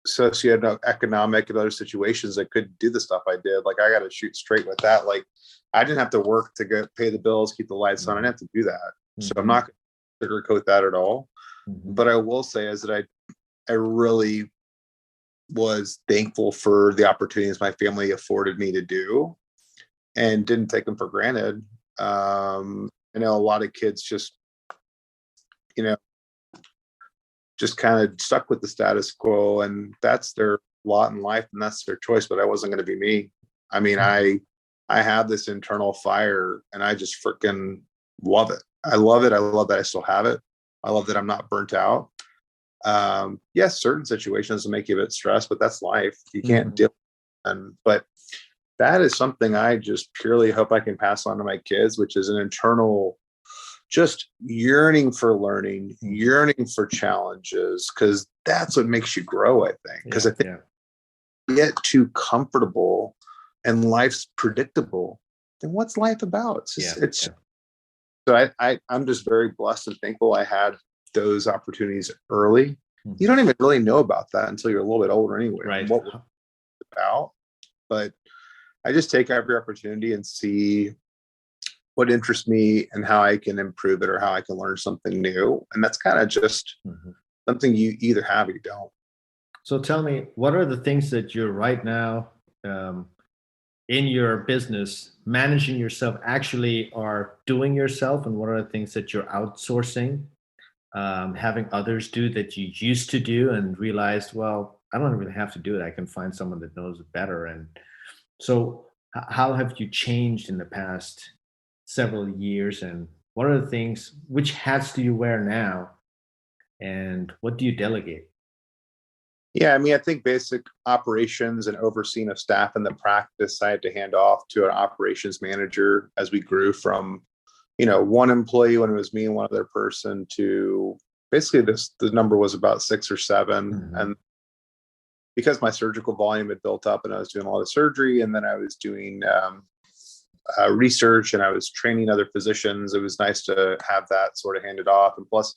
socioeconomic and other situations, I couldn't do the stuff I did. Like, I got to shoot straight with that. Like, I didn't have to work to pay the bills, keep the lights on. I didn't have to do that. So I'm not going to sugarcoat that at all. But I will say is that I really was thankful for the opportunities my family afforded me to do, and didn't take them for granted. I know a lot of kids just, just kind of stuck with the status quo, and that's their lot in life and that's their choice, but I wasn't going to be me. I mean, I have this internal fire and I just freaking love it. I love it. I love that I still have it. I love that I'm not burnt out. Yes, certain situations will make you a bit stressed, but that's life. You can't deal with them. But that is something I just purely hope I can pass on to my kids, which is an internal just yearning for learning, yearning for challenges, because that's what makes you grow, I think. Because I think you get too comfortable and life's predictable, then what's life about? So I'm just very blessed and thankful I had those opportunities early. You don't even really know about that until you're a little bit older anyway. Right. What we're about. But I just take every opportunity and see what interests me and how I can improve it or how I can learn something new. And that's kind of just something you either have or you don't. So tell me, what are the things that you're right now in your business managing yourself actually are doing yourself? And what are the things that you're outsourcing, having others do that you used to do and realized, well, I don't really have to do it. I can find someone that knows it better. And so how have you changed in the past several years, and what are the things, which hats do you wear now, and what do you delegate? Yeah, I mean, I think basic operations and overseeing of staff in the practice, I had to hand off to an operations manager as we grew from, one employee when it was me and one other person to basically the number was about 6 or 7. And because my surgical volume had built up and I was doing a lot of surgery, and then I was doing research and I was training other physicians, it was nice to have that sort of handed off. And plus,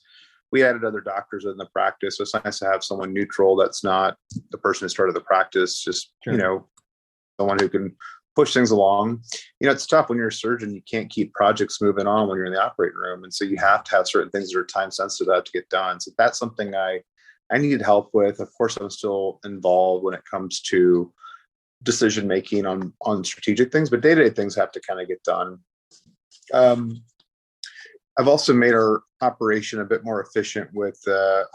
we added other doctors in the practice. So it's nice to have someone neutral that's not the person who started the practice, just, someone who can push things along. It's tough when you're a surgeon, you can't keep projects moving on when you're in the operating room. And so you have to have certain things that are time sensitive that have to get done. So that's something I needed help with. Of course, I'm still involved when it comes to decision making on strategic things, but day-to-day things have to kind of get done. I've also made our operation a bit more efficient with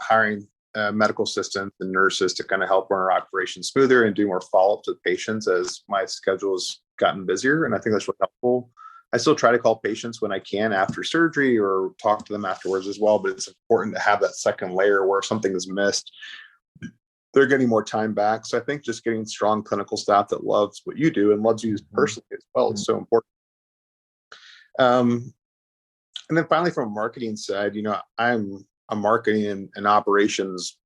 hiring medical assistants and nurses to kind of help run our operation smoother and do more follow-up to patients as my schedule has gotten busier. And I think that's really helpful. I still try to call patients when I can after surgery or talk to them afterwards as well, but it's important to have that second layer where if something is missed, they're getting more time back. So I think just getting strong clinical staff that loves what you do and loves you personally as well is so important. And then finally, from a marketing side, I'm a marketing and operations,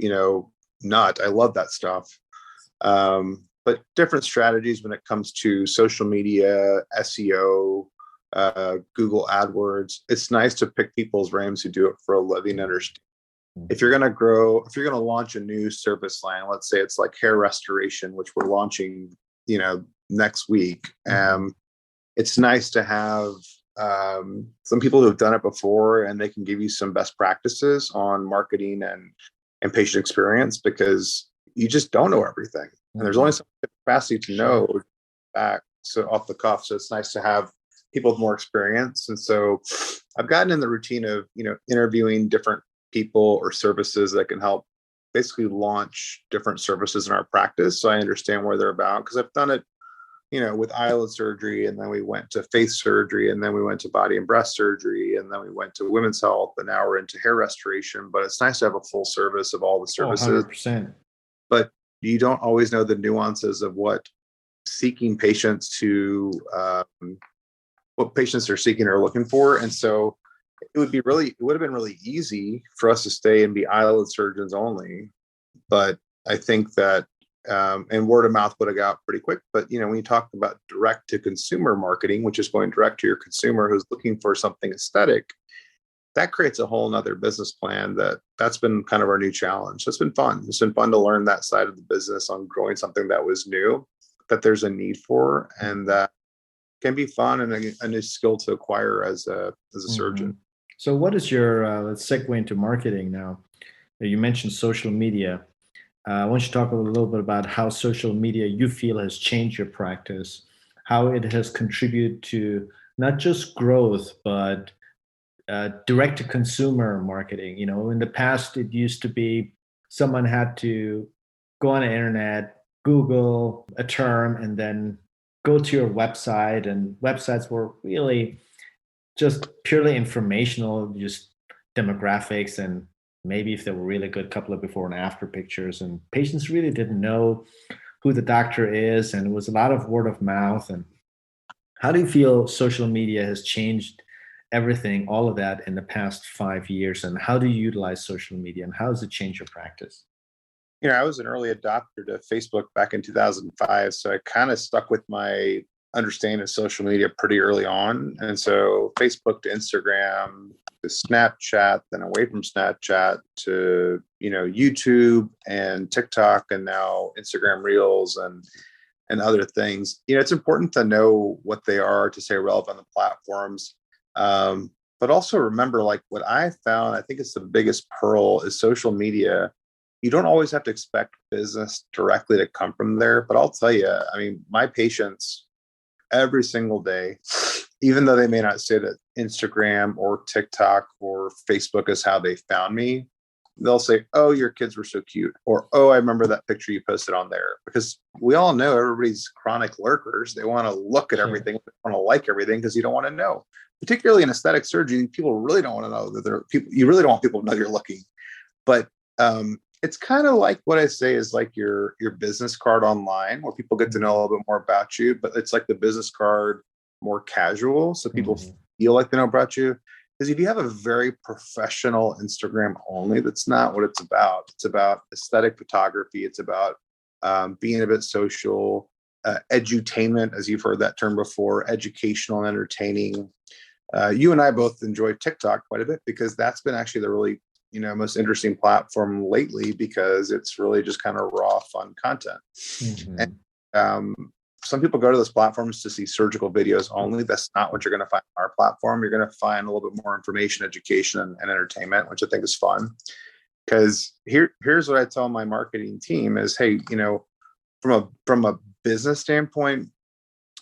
nut. I love that stuff. But different strategies when it comes to social media, SEO, Google AdWords. It's nice to pick people's brains who do it for a living. Understand if you're going to grow, if you're going to launch a new service line, let's say it's like hair restoration, which we're launching, next week. It's nice to have some people who have done it before, and they can give you some best practices on marketing and patient experience, because you just don't know everything. And there's only some capacity to know back off the cuff. So it's nice to have people with more experience. And so I've gotten in the routine of, interviewing different people or services that can help basically launch different services in our practice. So I understand where they're about, because I've done it, with eyelid surgery, and then we went to face surgery, and then we went to body and breast surgery, and then we went to women's health, and now we're into hair restoration. But it's nice to have a full service of all the services. 100%. But you don't always know the nuances of what patients are seeking or looking for. And so it would have been really easy for us to stay and be eyelid surgeons only. But I think that and word of mouth would have got pretty quick. But, when you talk about direct to consumer marketing, which is going direct to your consumer who's looking for something aesthetic, that creates a whole nother business plan that's been kind of our new challenge. So it's been fun. It's been fun to learn that side of the business on growing something that was new, that there's a need for, and that can be fun and a new skill to acquire as a surgeon. So what is your, let's segue into marketing now. You mentioned social media. I want you to talk a little bit about how social media you feel has changed your practice, how it has contributed to not just growth, but direct to consumer marketing. You know, in the past, it used to be someone had to go on the internet, Google a term, and then go to your website. And websites were really just purely informational, just demographics, and maybe if they were really good, couple of before and after pictures. And patients really didn't know who the doctor is, and it was a lot of word of mouth. And how do you feel social media has changed everything, all of that in the past 5 years? And how do you utilize social media, and how does it change your practice? You know, I was an early adopter to Facebook back in 2005. So I kind of stuck with my understanding of social media pretty early on. And so Facebook to Instagram to Snapchat, then away from Snapchat to, you know, YouTube and TikTok, and now Instagram Reels and other things. You know, it's important to know what they are to stay relevant on the platforms. But also remember, like, what I found, I think it's the biggest pearl, is social media. You don't always have to expect business directly to come from there. But I'll tell you, I mean, my patients every single day, even though they may not say that Instagram or TikTok or Facebook is how they found me, they'll say, "Oh, your kids were so cute," or, "Oh, I remember that picture you posted on there." Because we all know everybody's chronic lurkers. They want to look at everything, they want to like everything, because you don't want to know. Particularly in aesthetic surgery, people really don't want to know that they're people. You really don't want people to know you're looking. But it's kind of like what I say is like your business card online, where people get to know a little bit more about you, but it's like the business card more casual, so people feel like they know about you. Because if you have a very professional Instagram only, that's not what it's about. It's about aesthetic photography. It's about being a bit social, edutainment, as you've heard that term before, educational and entertaining. You and I both enjoy TikTok quite a bit, because that's been actually the really, you know, most interesting platform lately, because it's really just kind of raw, fun content. And some people go to those platforms to see surgical videos only. That's not what you're going to find on our platform. You're going to find a little bit more information, education, and entertainment, which I think is fun. Because here's what I tell my marketing team is, hey, you know, from a business standpoint,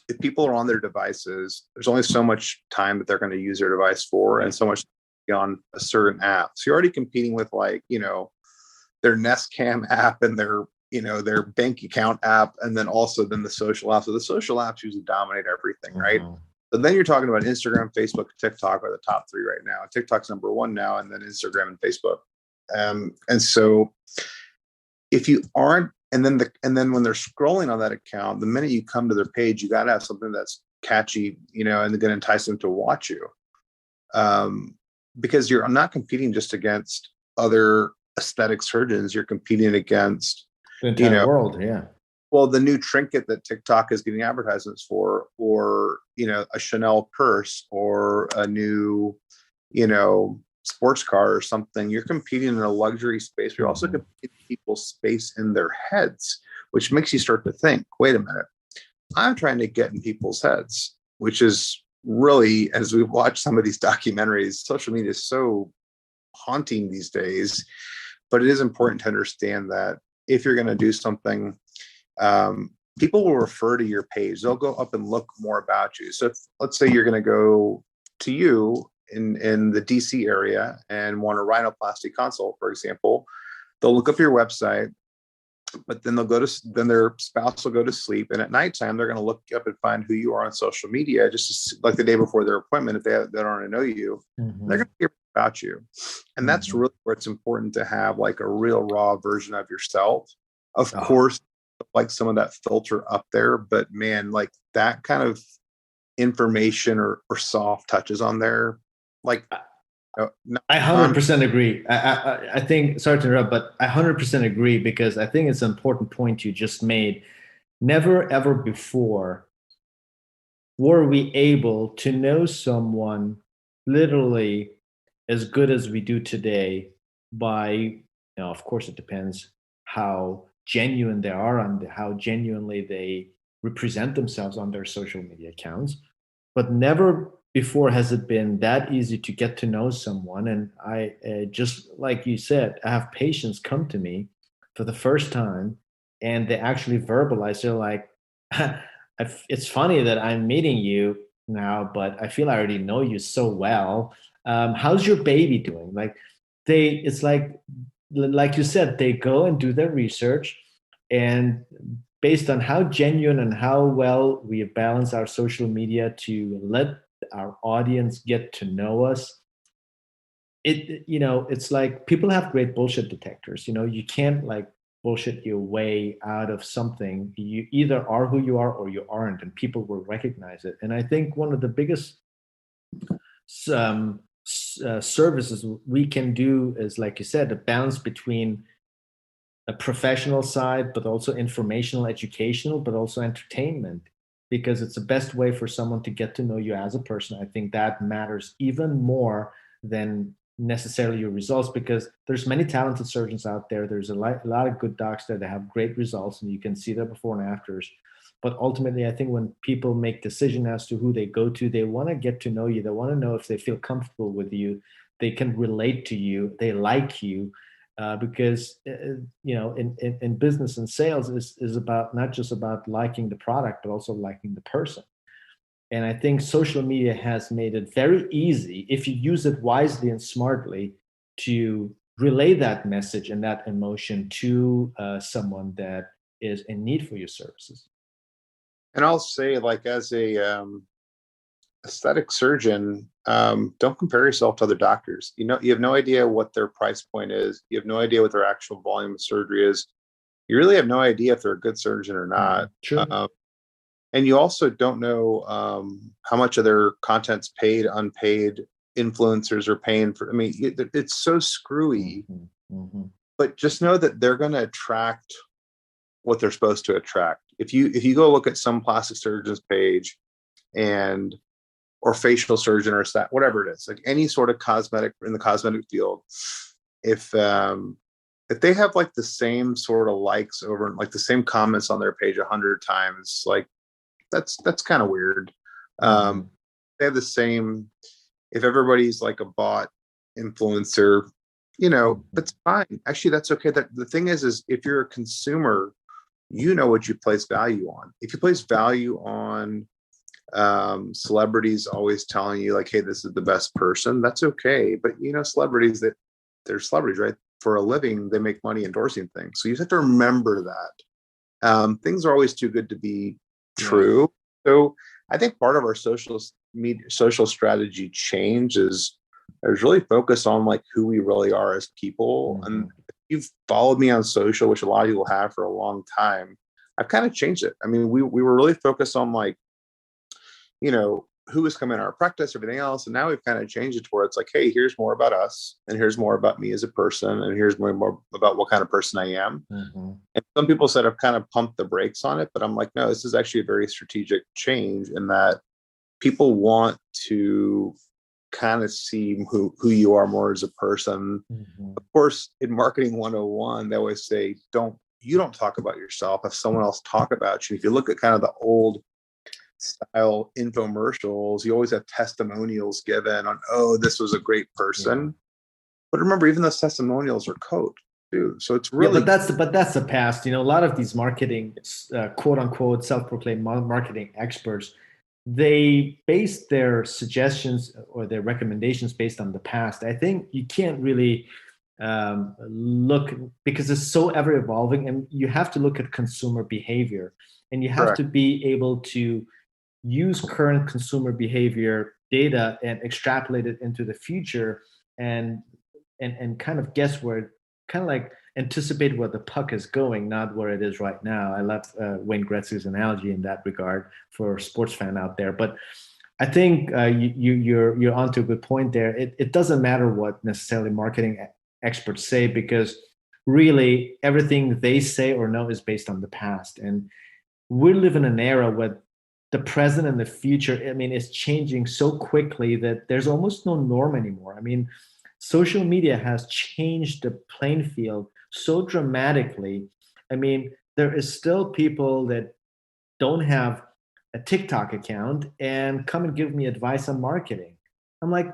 if people are on their devices, there's only so much time that they're going to use their device for, and so much on a certain app. So you're already competing with, like, you know, their Nest Cam app and their, you know, their bank account app, and then also then the social apps. So the social apps usually dominate everything, right? But then you're talking about Instagram, Facebook, TikTok are the top three right now. TikTok's number one now, and then Instagram and Facebook. And so if you aren't, and then when they're scrolling on that account, the minute you come to their page, you got to have something that's catchy, you know, and going to entice them to watch you. Because you're not competing just against other aesthetic surgeons, you're competing against the entire world. Yeah. Well, the new trinket that TikTok is getting advertisements for, or, you know, a Chanel purse, or a new, you know, sports car or something. You're competing in a luxury space. You're also competing people's space in their heads, which makes you start to think, wait a minute, I'm trying to get in people's heads, which is really, as we watch some of these documentaries, social media is so haunting these days. But it is important to understand that if you're going to do something, people will refer to your page. They'll go up and look more about you. So if, let's say you're going to go to you in the DC area and want a rhinoplasty consult, for example, they'll look up your website, but then then their spouse will go to sleep. And at nighttime, they're going to look up and find who you are on social media, just like the day before their appointment. If they don't already know you, they're going to hear about you. And that's really where it's important to have like a real raw version of yourself. Of course, like some of that filter up there, but man, like that kind of information or soft touches on there, like I 100% agree. I think, sorry to interrupt, but I 100% agree, because I think it's an important point you just made. Never ever before were we able to know someone literally as good as we do today by, of course, it depends how genuine they are and how genuinely they represent themselves on their social media accounts. But never before has it been that easy to get to know someone. And I, just like you said, I have patients come to me for the first time and they actually verbalize, they're like, it's funny that I'm meeting you now, but I feel I already know you so well. How's your baby doing? Like it's like you said, they go and do their research, and based on how genuine and how well we balance our social media to let our audience get to know us, it's like people have great bullshit detectors. You can't like bullshit your way out of something. You either are who you are or you aren't, and people will recognize it. And I think one of the biggest services we can do is, like you said, a balance between a professional side, but also informational, educational, but also entertainment, because it's the best way for someone to get to know you as a person. I think that matters even more than necessarily your results, because there's many talented surgeons out there. There's a lot of good docs there that have great results, and you can see their before and afters. But ultimately, I think when people make decision as to who they go to, they want to get to know you. They want to know if they feel comfortable with you, they can relate to you, they like you. Because in business and sales is about not just about liking the product, but also liking the person. And I think social media has made it very easy, if you use it wisely and smartly, to relay that message and that emotion to someone that is in need for your services. And I'll say, like, as a aesthetic surgeon, don't compare yourself to other doctors. You have no idea what their price point is. You have no idea what their actual volume of surgery is. You really have no idea if they're a good surgeon or not. Sure. And you also don't know how much of their content's paid, unpaid, influencers are paying for. I mean, it's so screwy. But just know that they're going to attract what they're supposed to attract. If you go look at some plastic surgeon's page or facial surgeon or whatever it is, like any sort of cosmetic in the cosmetic field, if they have like the same sort of likes over, like the same comments on their page 100 times, like that's kind of weird. They have the same, if everybody's like a bot influencer, that's fine. Actually, that's okay. The thing is if you're a consumer, what you place value on. If you place value on celebrities always telling you like, hey, this is the best person, that's okay. But celebrities, they're celebrities, right? For a living, they make money endorsing things. So you have to remember that things are always too good to be true. So I think part of our social strategy change is really focused on like who we really are as people. And if you've followed me on social, which a lot of people have for a long time, I've kind of changed it. I mean, we were really focused on like, who is coming in our practice, everything else. And now we've kind of changed it to where it's like, hey, here's more about us, and here's more about me as a person, and here's more about what kind of person I am. And some people said I've kind of pumped the brakes on it, but I'm like, no, this is actually a very strategic change in that people want to kind of see who you are more as a person. Of course, in marketing 101, they always say, you don't talk about yourself, have someone else talk about you. If you look at kind of the old style infomercials, you always have testimonials given on, oh, this was a great person. But remember, even those testimonials are code too. So it's really, but that's the past. A lot of these marketing quote unquote self-proclaimed marketing experts, they base their suggestions or their recommendations based on the past. I think you can't really look, because it's so ever evolving, and you have to look at consumer behavior, and you have to be able to use current consumer behavior data and extrapolate it into the future, and kind of guess where, kind of like anticipate where the puck is going, not where it is right now. I love Wayne Gretzky's analogy in that regard for a sports fan out there. But I think you're onto a good point there. It doesn't matter what necessarily marketing experts say, because really everything they say or know is based on the past. And we live in an era where the present and the future, I mean, is changing so quickly that there's almost no norm anymore. I mean, social media has changed the playing field so dramatically. I mean, there is still people that don't have a TikTok account and come and give me advice on marketing. I'm like,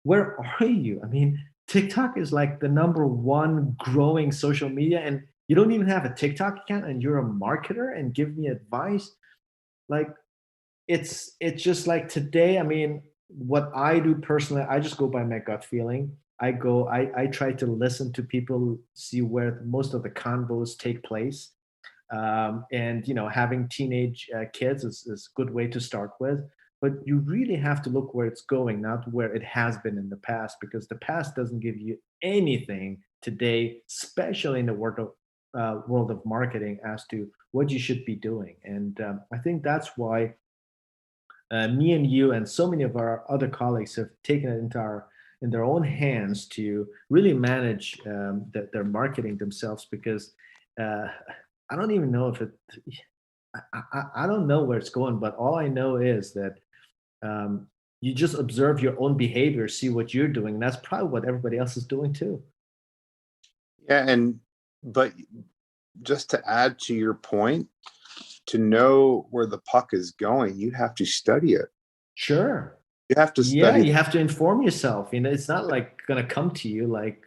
where are you? I mean, TikTok is like the number one growing social media, and you don't even have a TikTok account and you're a marketer and give me advice. Like, it's just like today. I mean, what I do personally, I just go by my gut feeling. I try to listen to people, see where most of the convos take place. And having teenage kids is a good way to start with, but you really have to look where it's going, not where it has been in the past, because the past doesn't give you anything today, especially in the world of marketing, as to what you should be doing. And I think that's why me and you and so many of our other colleagues have taken it in their own hands to really manage their marketing themselves, because uh, I don't even know if it. I don't know where it's going, but all I know is that you just observe your own behavior, see what you're doing. And that's probably what everybody else is doing too. Yeah, but just to add to your point, to know where the puck is going, you have to study it. Sure. You have to study. Yeah, you have to inform yourself. It's not like going to come to you like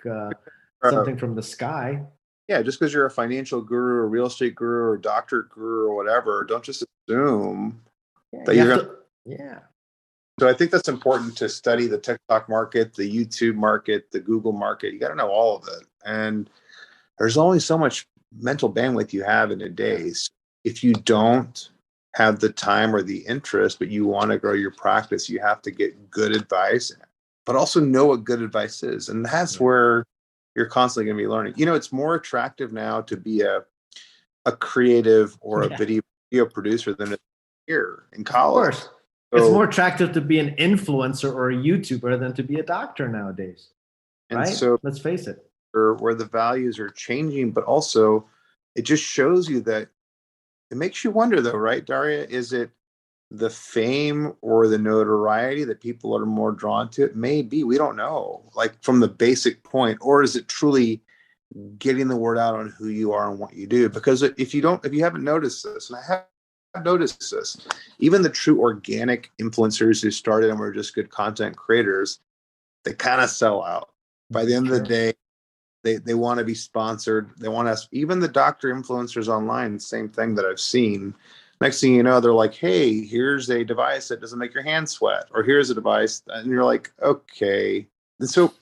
something from the sky. Yeah, just because you're a financial guru or real estate guru or doctor guru or whatever, don't just assume that you're going to. Yeah. So I think that's important, to study the TikTok market, the YouTube market, the Google market. You got to know all of it. And there's only so much mental bandwidth you have in a day. So if you don't have the time or the interest, but you want to grow your practice, you have to get good advice, but also know what good advice is. And that's where you're constantly going to be learning. It's more attractive now to be a creative or a video producer than here in college. Of course. So, it's more attractive to be an influencer or a YouTuber than to be a doctor nowadays. And right? so Let's face it. Where the values are changing, but also it just shows you that it makes you wonder though, right, Daria? Is it the fame or the notoriety that people are more drawn to? It may be, we don't know, like from the basic point, or is it truly getting the word out on who you are and what you do? Because if you haven't noticed this, and I have noticed this, even the true organic influencers who started and were just good content creators, they kind of sell out. By the end of the day, they want to be sponsored. They want us, even the doctor influencers online, same thing that I've seen. Next thing you know, they're like, hey, here's a device that doesn't make your hands sweat, or here's a device, and you're like, okay. And so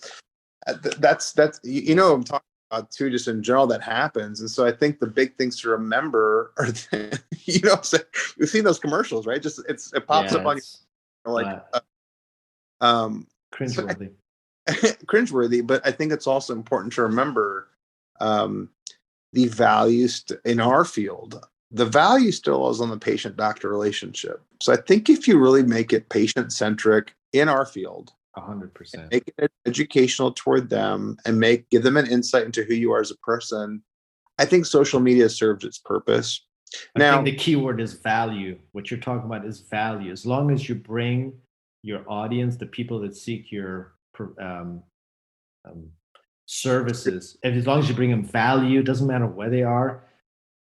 that's I'm talking about too, just in general, that happens. And so I think the big things to remember are that, you've seen those commercials, right? Just it pops up on you, like cringeworthy. Cringeworthy, but I think it's also important to remember the values in our field. The value still is on the patient-doctor relationship. So I think if you really make it patient-centric in our field, 100%, make it educational toward them, and give them an insight into who you are as a person, I think social media serves its purpose. I think the key word is value. What you're talking about is value. As long as you bring your audience, the people that seek your services, as long as you bring them value, doesn't matter where they are,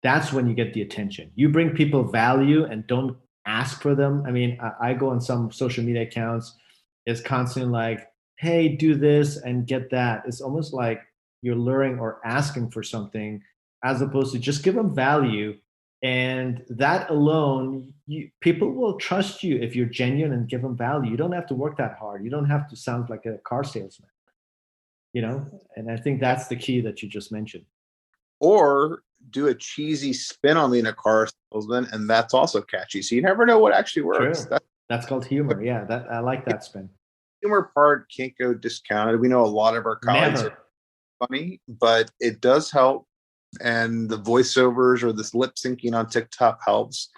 that's when you get the attention. You bring people value and don't ask for them. I mean, I go on some social media accounts, it's constantly like, hey, do this and get that. It's almost like you're luring or asking for something, as opposed to just give them value. And that alone, people will trust you if you're genuine and give them value. You don't have to work that hard. You don't have to sound like a car salesman, And I think that's the key that you just mentioned. Or do a cheesy spin on being a car salesman, and that's also catchy. So you never know what actually works. That's called humor. Yeah, I like that spin. Humor part can't go discounted. We know a lot of our colleagues are funny, but it does help. And the voiceovers or this lip syncing on TikTok helps.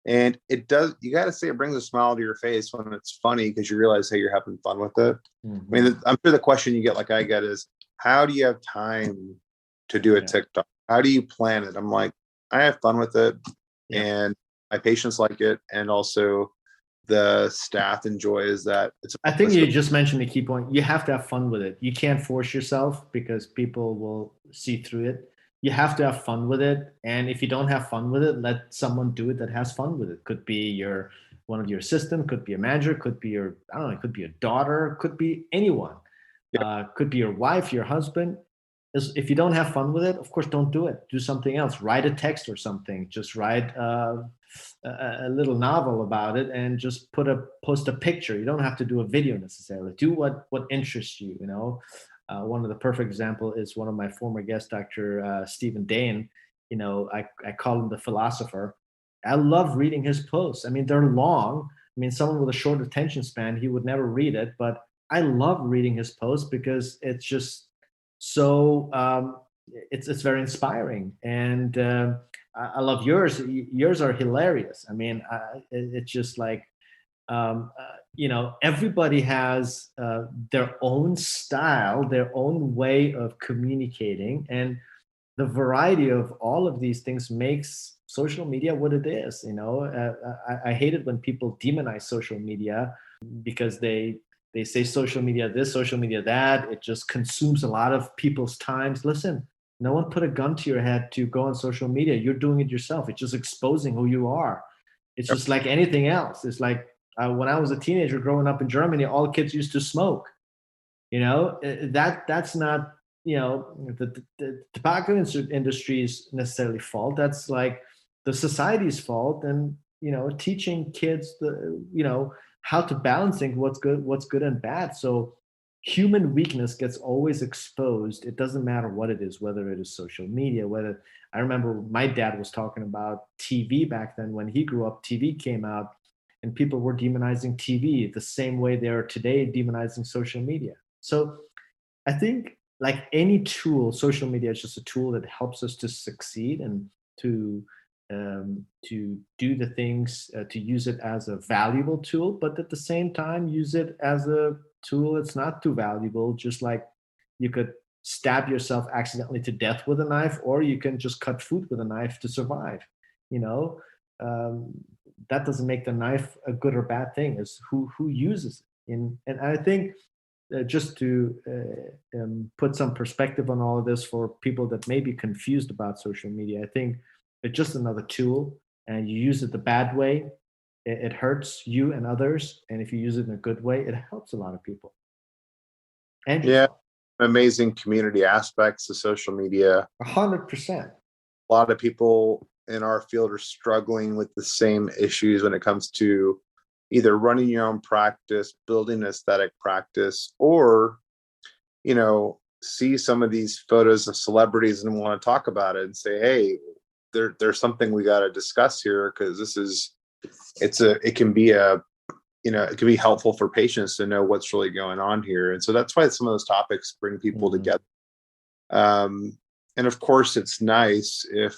And it does, you got to say, it brings a smile to your face when it's funny, because you realize, hey, you're having fun with it. Mm-hmm. I mean, I'm sure the question you get, like I get, is how do you have time to do a TikTok? How do you plan it? I'm like, I have fun with it. And my patients like it, and also the staff enjoys that. I think you just mentioned the key point. You have to have fun with it. You can't force yourself because people will see through it. You have to have fun with it. And if you don't have fun with it, let someone do it that has fun with it. Could be one of your assistant, could be a manager, could be your, I don't know, it could be your daughter, could be anyone. Could be your wife, your husband. If you don't have fun with it, of course, don't do it. Do something else. Write a text or something. Just write a little novel about it and just post a picture. You don't have to do a video necessarily. Do what interests you. You know, one of the perfect example is one of my former guests, Dr. Stephen Dane. You know, I call him the philosopher. I love reading his posts. I mean, they're long. I mean, someone with a short attention span, he would never read it, but I love reading his posts because it's just so it's very inspiring, and I love yours. Yours are hilarious. I mean, it's just like you know, everybody has their own style, their own way of communicating, and the variety of all of these things makes social media what it is. You know, I hate it when people demonize social media because they say social media this, social media that. It just consumes a lot of people's times. Listen, no one put a gun to your head to go on social media. You're doing it yourself. It's just exposing who you are. It's just like anything else. It's like when I was a teenager growing up in Germany, all kids used to smoke. You know, that's not, you know, the tobacco industry's necessarily fault. That's like the society's fault. And, you know, teaching kids you know, how to balance what's good and bad. So human weakness gets always exposed. It doesn't matter what it is, whether it is social media, whether I remember my dad was talking about TV back then. When he grew up, TV came out and people were demonizing TV the same way they are today demonizing social media. So I think like any tool, social media is just a tool that helps us to succeed and to do the things, to use it as a valuable tool, but at the same time use it as a tool that's not too valuable. Just like you could stab yourself accidentally to death with a knife, or you can just cut food with a knife to survive. You know, that doesn't make the knife a good or bad thing. It's who uses it. And I think just to put some perspective on all of this for people that may be confused about social media, I think it's just another tool, and you use it the bad way, it hurts you and others. And if you use it in a good way, it helps a lot of people. And yeah, amazing community aspects of social media. 100%. A lot of people in our field are struggling with the same issues when it comes to either running your own practice, building an aesthetic practice, or, you know, see some of these photos of celebrities and want to talk about it and say, hey, there's something we got to discuss here, because it can be helpful for patients to know what's really going on here. And so that's why some of those topics bring people together. And of course, it's nice if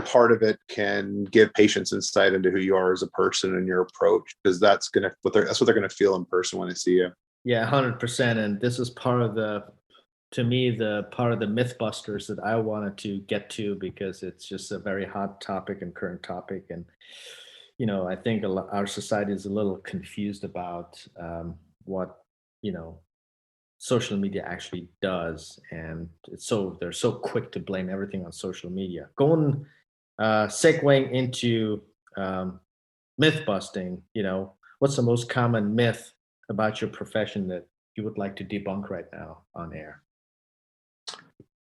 part of it can give patients insight into who you are as a person and your approach, because that's what they're going to feel in person when they see you. Yeah, 100%. And this is part of the Mythbusters that I wanted to get to, because it's just a very hot topic and current topic. And, you know, I think our society is a little confused about what, you know, social media actually does. And they're so quick to blame everything on social media. Segueing into myth busting, you know, what's the most common myth about your profession that you would like to debunk right now on air?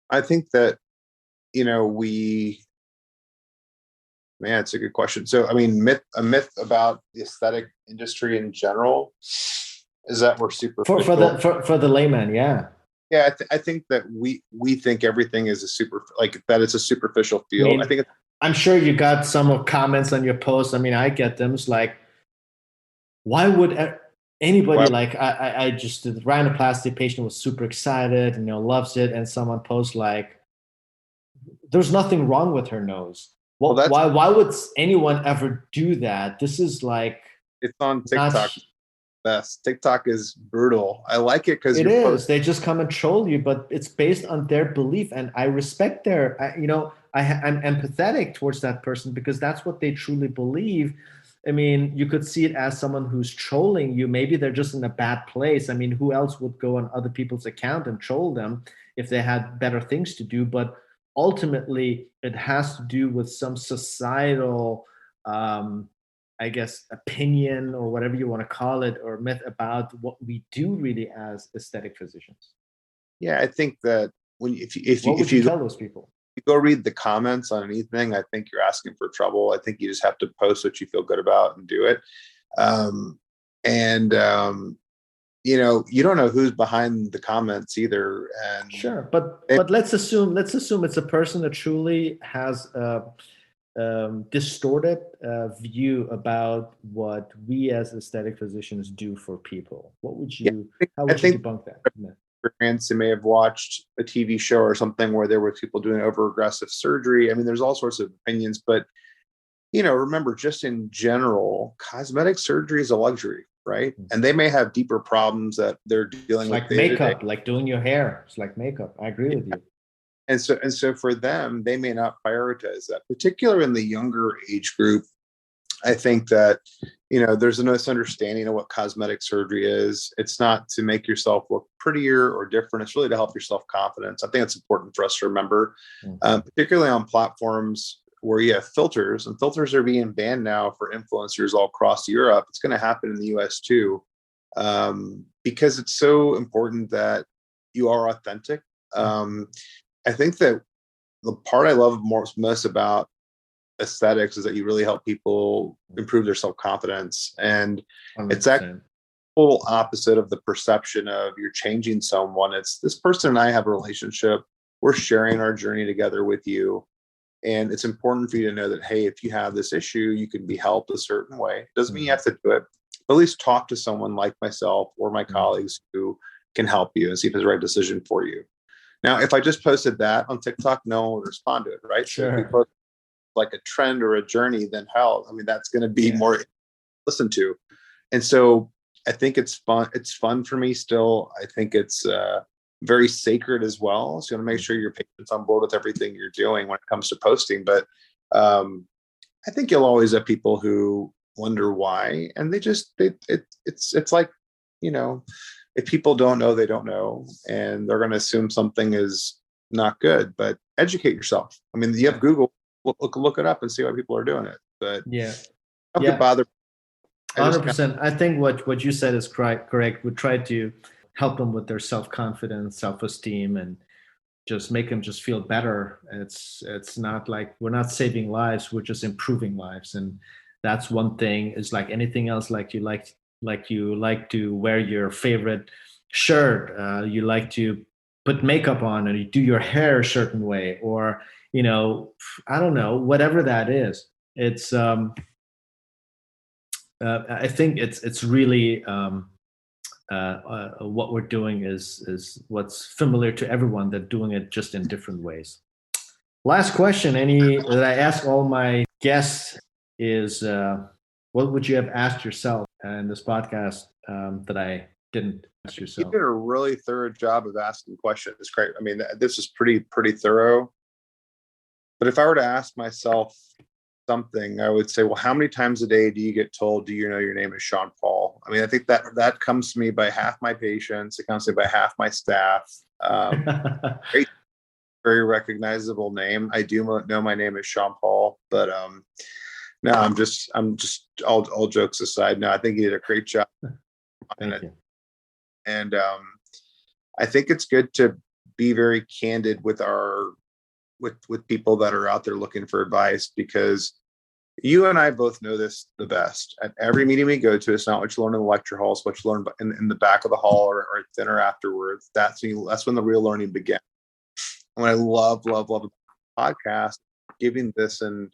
I think that, you know, it's a good question. So, I mean, a myth about the aesthetic industry in general is that we're superficial. For the layman, yeah. Yeah, I think that we think everything is that it's a superficial field. I'm sure you got some comments on your post. I mean, I get them. It's like, why would anybody I just did the rhinoplasty patient was super excited and, you know, loves it, and someone posts like, there's nothing wrong with her nose. Why would anyone ever do that? This is like, it's on TikTok. best. TikTok is brutal. I like it because they just come and troll you, but it's based on their belief, and I respect I'm empathetic towards that person because that's what they truly believe. I mean, you could see it as someone who's trolling you. Maybe they're just in a bad place. I mean, who else would go on other people's account and troll them if they had better things to do? But ultimately, it has to do with some societal, I guess, opinion or whatever you want to call it, or myth about what we do really as aesthetic physicians. Yeah, I think that if you tell those people? You go read the comments on anything, I think you're asking for trouble. I think you just have to post what you feel good about and do it. You don't know who's behind the comments either. And sure, but let's assume it's a person that truly has distorted view about what we as aesthetic physicians do for people. What would you? How would you debunk that? Experience, they may have watched a TV show or something where there were people doing over aggressive surgery. I mean, there's all sorts of opinions, but remember, just in general, cosmetic surgery is a luxury, right? Mm-hmm. And they may have deeper problems that they're dealing with. Like makeup, like doing your hair. It's like makeup. I agree with you. And so for them, they may not prioritize that, particularly in the younger age group. I think that, there's a misunderstanding of what cosmetic surgery is. It's not to make yourself look prettier or different. It's really to help your self-confidence. I think it's important for us to remember, particularly on platforms where you have filters, and filters are being banned now for influencers all across Europe. It's going to happen in the US too, because it's so important that you are authentic. I think that the part I love most about aesthetics is that you really help people improve their self-confidence. And 100%. It's that total opposite of the perception of you're changing someone. It's this person and I have a relationship. We're sharing our journey together with you. And it's important for you to know that, hey, if you have this issue, you can be helped a certain way. Doesn't mean you have to do it, but at least talk to someone like myself or my colleagues who can help you and see if it's the right decision for you. Now, if I just posted that on TikTok, no one would respond to it, right? Sure. So if we post like a trend or a journey, then hell, I mean, that's going to be more listened to. And so I think it's fun. It's fun for me still. I think it's very sacred as well. So you want to make sure your patient's on board with everything you're doing when it comes to posting. But I think you'll always have people who wonder why, and it's like, if people don't know, they don't know, and they're going to assume something is not good. But educate yourself. I mean, you have Google. Look it up and see why people are doing it. But don't get bothered. 100%. I think what you said is correct. We try to help them with their self-confidence, self-esteem, and just make them just feel better. It's not like we're not saving lives; we're just improving lives, and that's one thing. Is like anything else. Like you like to wear your favorite shirt. You like to put makeup on, and you do your hair a certain way, or I don't know, whatever that is. It's I think it's really what we're doing is what's familiar to everyone. They're doing it just in different ways. Last question, that I ask all my guests is, what would you have asked yourself in this podcast that I didn't ask yourself? You did a really thorough job of asking questions. It's great. I mean, this is pretty thorough. But if I were to ask myself something, I would say, well, how many times a day do you get told, do you know your name is Sean Paul? I mean, I think that comes to me by half my patients. It comes to me by half my staff. Very, very recognizable name. I do know my name is Sean Paul, but no, I'm just all jokes aside. No, I think you did a great job. Thank you. And I think it's good to be very candid with with people that are out there looking for advice, because you and I both know this the best. At every meeting we go to, it's not what you learn in the lecture hall, it's what you learn in the back of the hall or at dinner afterwards. That's when the real learning begins. And what I love the podcast, giving this in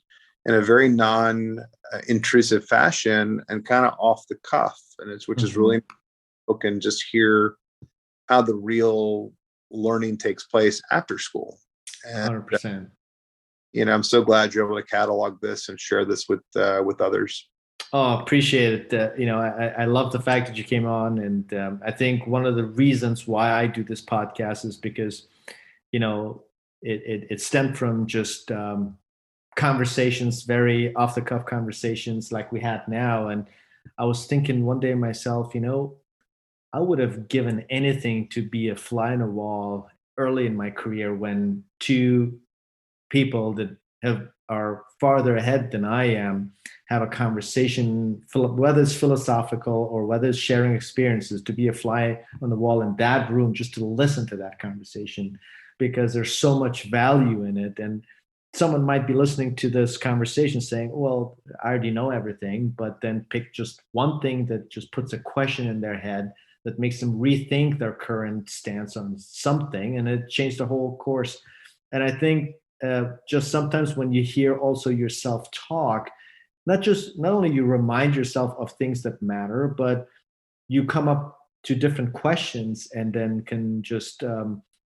a very non-intrusive fashion and kind of off the cuff, which is really, people can just hear how the real learning takes place after school. And, 100%. I'm so glad you're able to catalog this and share this with others. Oh, appreciate it. I love the fact that you came on, and I think one of the reasons why I do this podcast is because, you know, it stemmed from just conversations, very off the cuff conversations like we had now, and I was thinking one day myself, I would have given anything to be a fly on a wall early in my career when two people that are farther ahead than I am have a conversation, whether it's philosophical or whether it's sharing experiences, to be a fly on the wall in that room just to listen to that conversation, because there's so much value in it. And someone might be listening to this conversation saying, well, I already know everything, but then pick just one thing that just puts a question in their head that makes them rethink their current stance on something, and it changed the whole course. And I think just sometimes when you hear also yourself talk, not only you remind yourself of things that matter, but you come up to different questions and then can just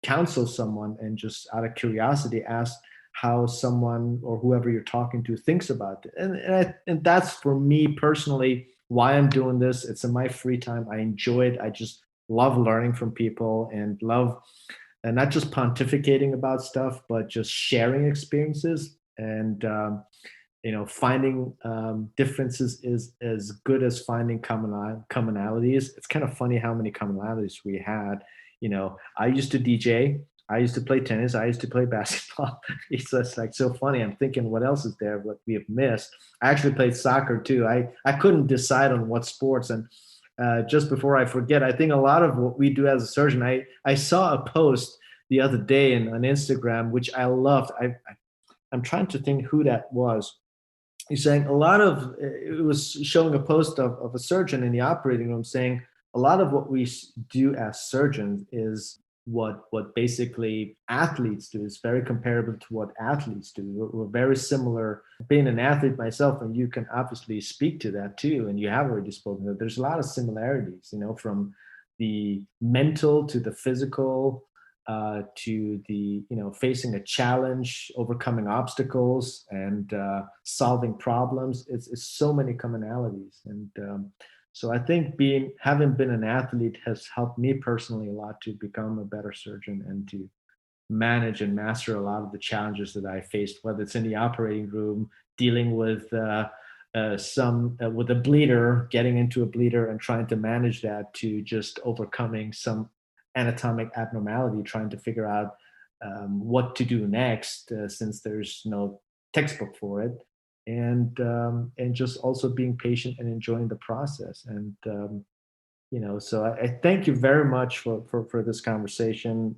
counsel someone and just out of curiosity ask how someone or whoever you're talking to thinks about it. And that's for me personally why I'm doing this. It's in my free time. I enjoy it. I just love learning from people and love and not just pontificating about stuff, but just sharing experiences and finding differences is as good as finding commonalities. It's kind of funny how many commonalities we had. I used to DJ. I used to play tennis. I used to play basketball. It's just like so funny. I'm thinking, what else is there? What we have missed? I actually played soccer too. I couldn't decide on what sports. And just before I forget, I think a lot of what we do as a surgeon. I saw a post the other day on Instagram, which I loved. I'm trying to think who that was. He's saying it was showing a post of a surgeon in the operating room saying a lot of what we do as surgeons is what basically athletes do. Is very comparable to what athletes do. We're very similar. Being an athlete myself, and you can obviously speak to that too, and you have already spoken to it. There's a lot of similarities, from the mental to the physical, to the facing a challenge, overcoming obstacles, and solving problems. It's so many commonalities, and so I think having been an athlete has helped me personally a lot to become a better surgeon and to manage and master a lot of the challenges that I faced, whether it's in the operating room, dealing with with a bleeder, getting into a bleeder and trying to manage that, to just overcoming some anatomic abnormality, trying to figure out what to do next, since there's no textbook for it, and just also being patient and enjoying the process. And so I thank you very much for this conversation.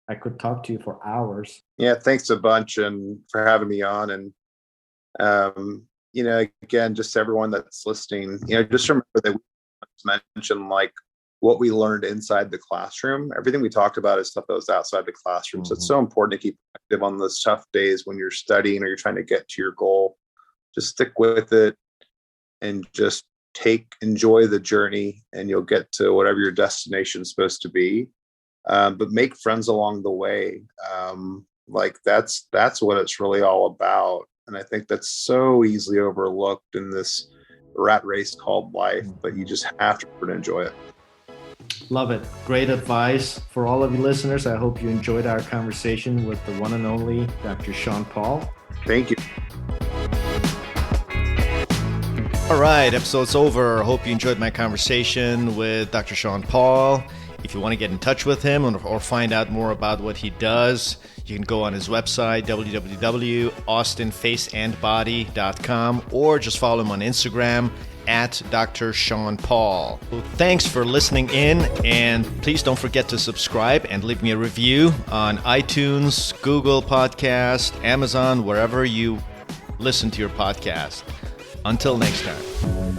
I could talk to you for hours. Yeah, thanks a bunch and for having me on. And again, just everyone that's listening, just remember that we mentioned like what we learned inside the classroom. Everything we talked about is stuff that was outside the classroom. Mm-hmm. So it's so important to keep active on those tough days when you're studying or you're trying to get to your goal. Just stick with it and just enjoy the journey, and you'll get to whatever your destination is supposed to be. But make friends along the way. Like that's what it's really all about. And I think that's so easily overlooked in this rat race called life, but you just have to enjoy it. Love it. Great advice for all of you listeners. I hope you enjoyed our conversation with the one and only Dr. Sean Paul. Thank you. All right, episode's over. Hope you enjoyed my conversation with Dr. Sean Paul. If you want to get in touch with him or find out more about what he does, you can go on his website, www.austinfaceandbody.com, or just follow him on Instagram at Dr. Sean Paul. Thanks for listening in, and please don't forget to subscribe and leave me a review on iTunes, Google Podcast, Amazon, wherever you listen to your podcast. Until next time.